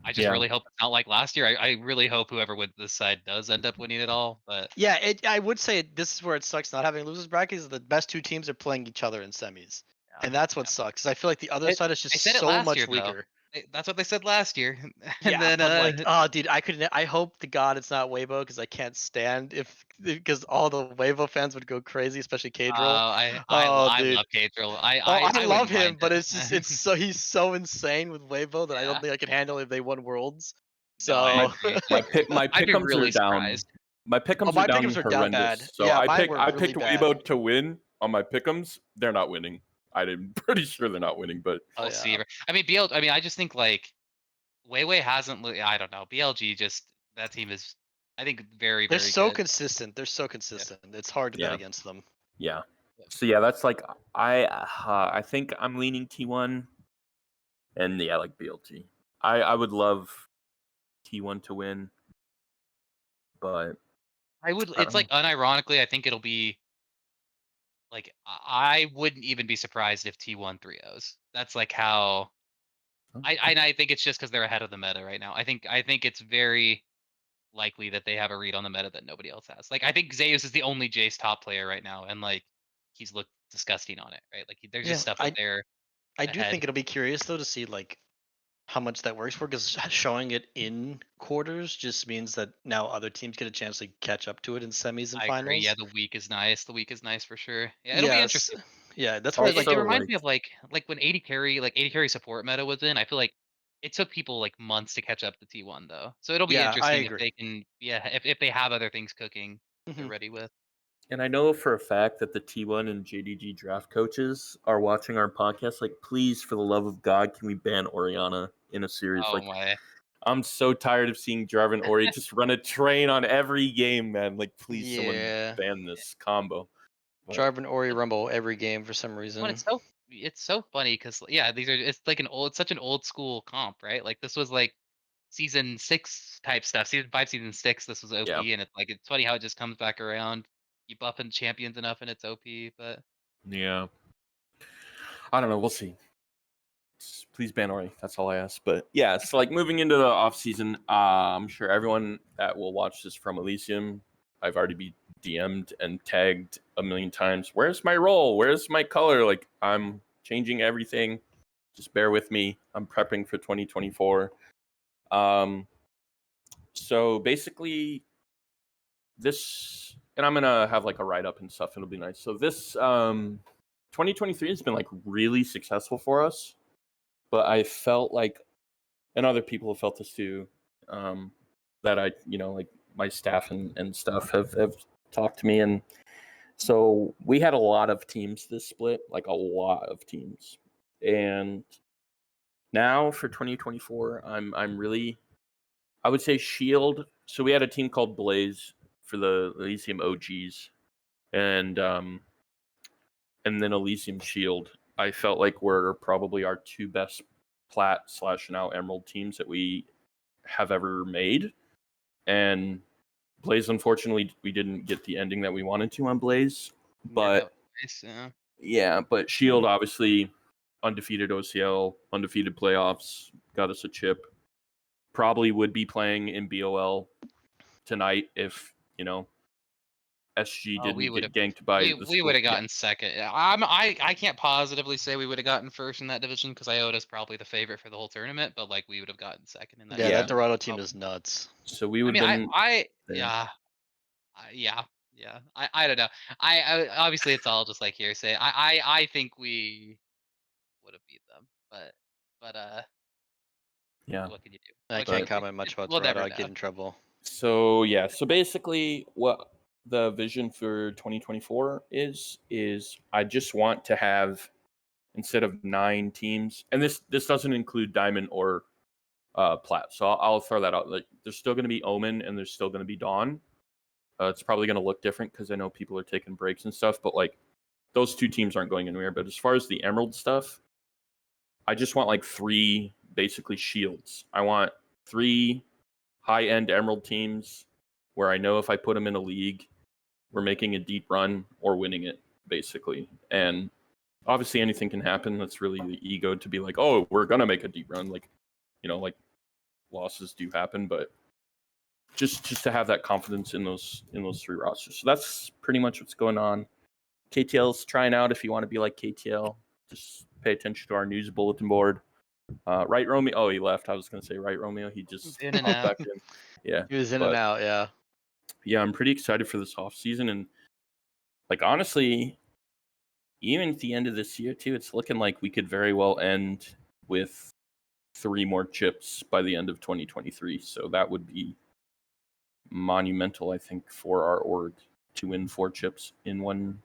I just Yeah. really hope it's not like last year. I really hope whoever wins this side does end up winning it all. But Yeah, I would say this is where it sucks not having losers brackets. Is the best two teams are playing each other in semis, and that's what sucks. 'Cause I feel like the other side is I just said it so last much year though. weaker. That's what they said last year. And Yeah, then but like, oh, dude, I hope to God it's not Weibo because I can't stand because all the Weibo fans would go crazy, especially Kadrill. Oh, I dude. love Kadrill. Oh, I I love wouldn't him, mind but it. he's so insane with Weibo that I don't Yeah. think I can handle if they won Worlds. No, I So agree. My I'd be pick'ems are really down. surprised. My pick'ems my are down pick'ems are down bad. horrendous. So Yeah, I mine were really picked bad. Weibo to win on my pick'ems. They're not winning. I'm pretty sure they're not winning, but Oh, We'll yeah. see. I mean, I mean, I just think like Weiwei hasn't. I don't know. BLG just that team is, I think, very They're very so good. consistent. They're so consistent. It's hard to bet Yeah. against them. yeah. So yeah, that's like I think I'm leaning T1, and yeah, like BLG. I would love T1 to win, but I would. I It's don't like unironically, I think it'll be like I wouldn't even be surprised if T1 3-0s. That's like how know. I think it's just because they're ahead of the meta right now. I think it's very likely that they have a read on the meta that nobody else has. Like I think Zeus is the only Jace top player right now, and like he's looked disgusting on it, right? Like there's Yeah, just stuff that they're I do ahead. think it'll be curious though to see like how much that works for because showing it in quarters just means that now other teams get a chance to catch up to it in semis and I agree. Yeah, finals. the week is nice. The week is nice for sure. Yeah, it'll be Yes. interesting. Yeah, that's why Also, It like reminds like me of like when 80 carry support meta was in. I feel like it took people like months to catch up to T1 though. So it'll be yeah, I interesting if agree. they can if they have other things cooking they're Mhm. ready with. And I know for a fact that the T1 and JDG draft coaches are watching our podcast. Like, please, for the love of God, can we ban Oriana in a series? Oh Like, my. I'm so tired of seeing Jarvan Ori just run a train on every game, man. Like, please, someone Yeah. ban this combo. But, Jarvan Ori Rumble every game for some reason. Well, it's so funny because yeah, these are it's like it's such an old school comp, right? Like this was like season 6 type stuff, season 5, season 6. This was OP, yeah, and it's funny how it just comes back around. You buff in champions enough, and it's OP. But yeah. I don't know. We'll see. Please ban Ori. That's all I ask. But yeah, so like moving into the off season, I'm sure everyone that will watch this from Elysium, I've already been DM'd and tagged a million times. Where's my role? Where's my color? Like I'm changing everything. Just bear with me. I'm prepping for 2024. So basically, this, and I'm gonna have like a write up and stuff. It'll be nice. So this 2023 has been like really successful for us, but I felt like, and other people have felt this too, that I, like my staff and stuff have talked to me. And so we had a lot of teams this split, like a lot of teams. And now for 2024, I'm really, I would say Shield. So we had a team called Blaze for the Elysium OGs, and then Elysium Shield. I felt like were probably our two best Plat/now Emerald teams that we have ever made. And Blaze, unfortunately, we didn't get the ending that we wanted to on Blaze. But but Shield obviously undefeated OCL, undefeated playoffs, got us a chip. Probably would be playing in BOL tonight if SG we didn't would have get ganked by the we would have Yeah. gotten second. I can't positively say we would have gotten first in that division because Iota's probably the favorite for the whole tournament, but like we would have gotten second in that. Yeah, Yeah. that Dorado team is nuts. So we I would mean, have been. yeah, yeah. I don't know. I obviously it's all just like hearsay. I think we would have beat them, but Yeah. what can you do? I What can can't you do? comment much about We'll Dorado. never I get know. in trouble. So yeah. So basically, what the vision for 2024 is I just want to have, instead of 9 teams, and this doesn't include Diamond or Plat. So I'll throw that out. Like, there's still going to be Omen and there's still going to be Dawn. It's probably going to look different because I know people are taking breaks and stuff, but like those 2 teams aren't going anywhere. But as far as the Emerald stuff, I just want like 3 basically shields. I want 3 high-end Emerald teams where I know if I put them in a league, we're making a deep run or winning it, basically. And obviously anything can happen. That's really the ego to be like, oh, we're going to make a deep run. Like, like losses do happen, but just to have that confidence in those 3 rosters. So that's pretty much what's going on. KTL's trying out. If you want to be like KTL, just pay attention to our news bulletin board. Right, Romeo. Oh, he left. I was going to say Right, Romeo. He just In and popped out. back in. Yeah, He was in and out, yeah. yeah. I'm pretty excited for this off season, and like honestly, even at the end of this year too, it's looking like we could very well end with 3 more chips by the end of 2023. So that would be monumental, I think, for our org to win 4 chips in one.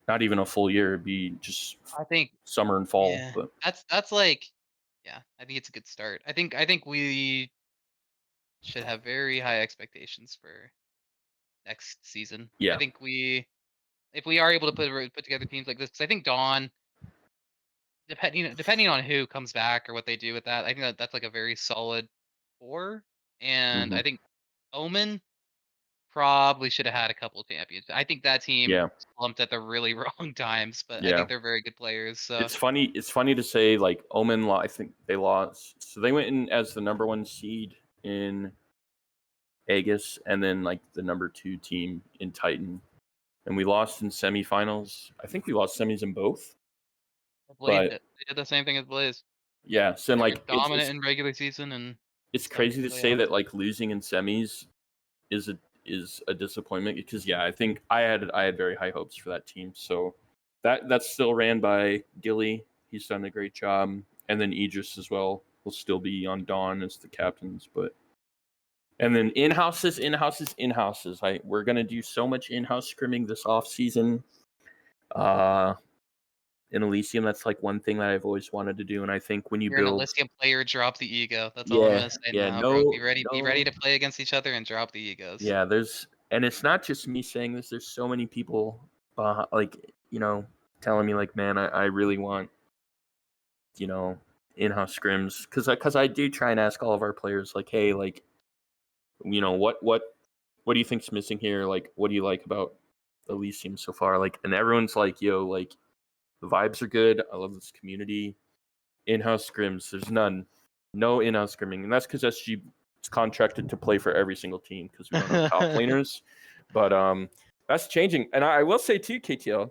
Not even a full year. It'd be just I think summer and fall. yeah, But that's like yeah, I think it's a good start. I think we should have very high expectations for next season. yeah, I think if we are able to put together teams like this, 'cause I think Dawn, depending on who comes back or what they do with that, I think that's like a very solid 4. And mhm, I think Omen probably should have had a couple of champions. I think that team yeah, slumped at the really wrong times, but I yeah. think they're very good players. So It's funny. It's funny to say like Omen. I think they lost. So they went in as the number 1 seed in Aegis, and then like the number 2 team in Titan, and we lost in semifinals. I think we lost semis in both. Blaze But they did the same thing as Blaze. yeah, so and, They were like dominant in regular season and it's semi crazy to say playoffs. that like losing in semis is a disappointment, because yeah, I think I had very high hopes for that team. So that's still ran by Gilly. He's done a great job, and then Idris as well will still be on Dawn as the captains. But and then in-houses. We're gonna do so much in-house scrimming this off season. In Elysium, that's like one thing that I've always wanted to do, and I think when you You're an build, Elysium player, drop the ego. That's all I'm gonna say now, bro. no, Be ready to play against each other and drop the egos. yeah, and it's not just me saying this. There's so many people, like telling me like, man, I really want, in-house scrims, because I do try and ask all of our players like, hey, like, what do you think's missing here? Like, what do you like about Elysium so far? Like, and everyone's like, yo, like, the vibes are good. I love this community. In-house scrims, there's no in-house scrimming, and that's because SG is contracted to play for every single team because we don't have top laners. But that's changing, and I will say too, KTL,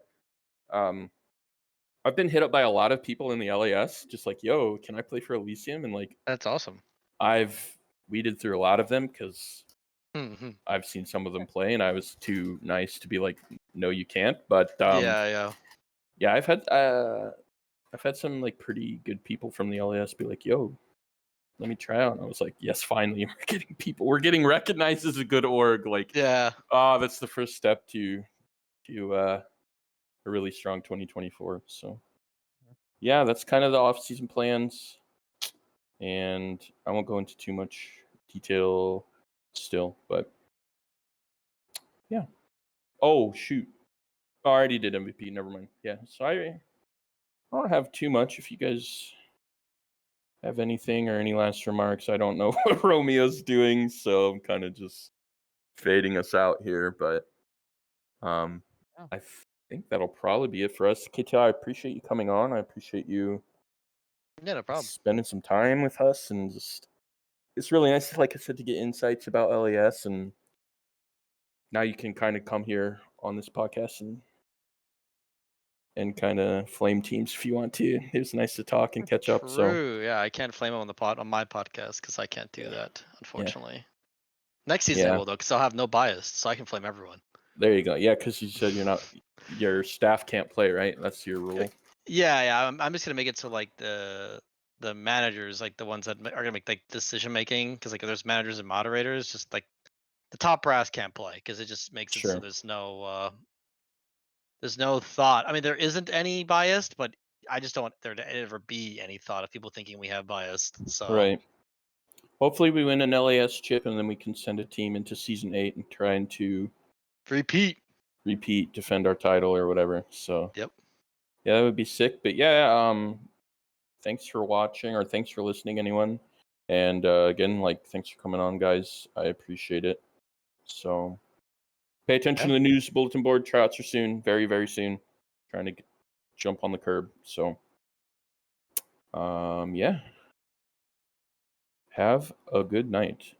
I've been hit up by a lot of people in the LAS, just like, yo, can I play for Elysium? And like, That's awesome. I've weeded through a lot of them because Mm-hmm. I've seen some of them play, and I was too nice to be like, no, you can't. But yeah. I've had some like pretty good people from the LAS be like, yo, let me try out. And I was like, yes, finally, we're getting recognized as a good org. Like, Yeah. that's the first step to a really strong 2024. So yeah, that's kind of the off-season plans, and I won't go into too much detail still, but yeah. Oh shoot, I already did MVP. Never mind. Yeah, so I don't have too much. If you guys have anything or any last remarks, I don't know what Romeo's doing, so I'm kind of just fading us out here. But Yeah. I think that'll probably be it for us. KTL, I appreciate you coming on. I appreciate you Yeah, no problem. spending some time with us, and just it's really nice, like I said, to get insights about LAS, and now you can kind of come here on this podcast and kind of flame teams if you want to. It was nice to talk and catch up. So True. Yeah, I can't flame him on my podcast because I can't do that, unfortunately. Next season I will though, because I'll have no bias, so I can flame everyone. there you go. Yeah, because you said your staff can't play, right? That's your rule. Yeah. I'm just gonna make it so like the managers, like the ones that are gonna make like decision making, because like there's managers and moderators, just like the top brass can't play because it just makes it so Sure. there's no thought. I mean, there isn't any biased, but I just don't want there to ever be any thought of people thinking we have biased. So Right. Hopefully we win an LAS chip, and then we can send a team into season 8 and trying to repeat, defend our title or whatever. So Yep. yeah, that would be sick. But yeah, thanks for watching, or thanks for listening, anyone. And again, like, thanks for coming on, guys. I appreciate it. So pay attention to the news bulletin board. Tryouts are soon, very, very soon. Trying to jump on the curb. So yeah. Have a good night.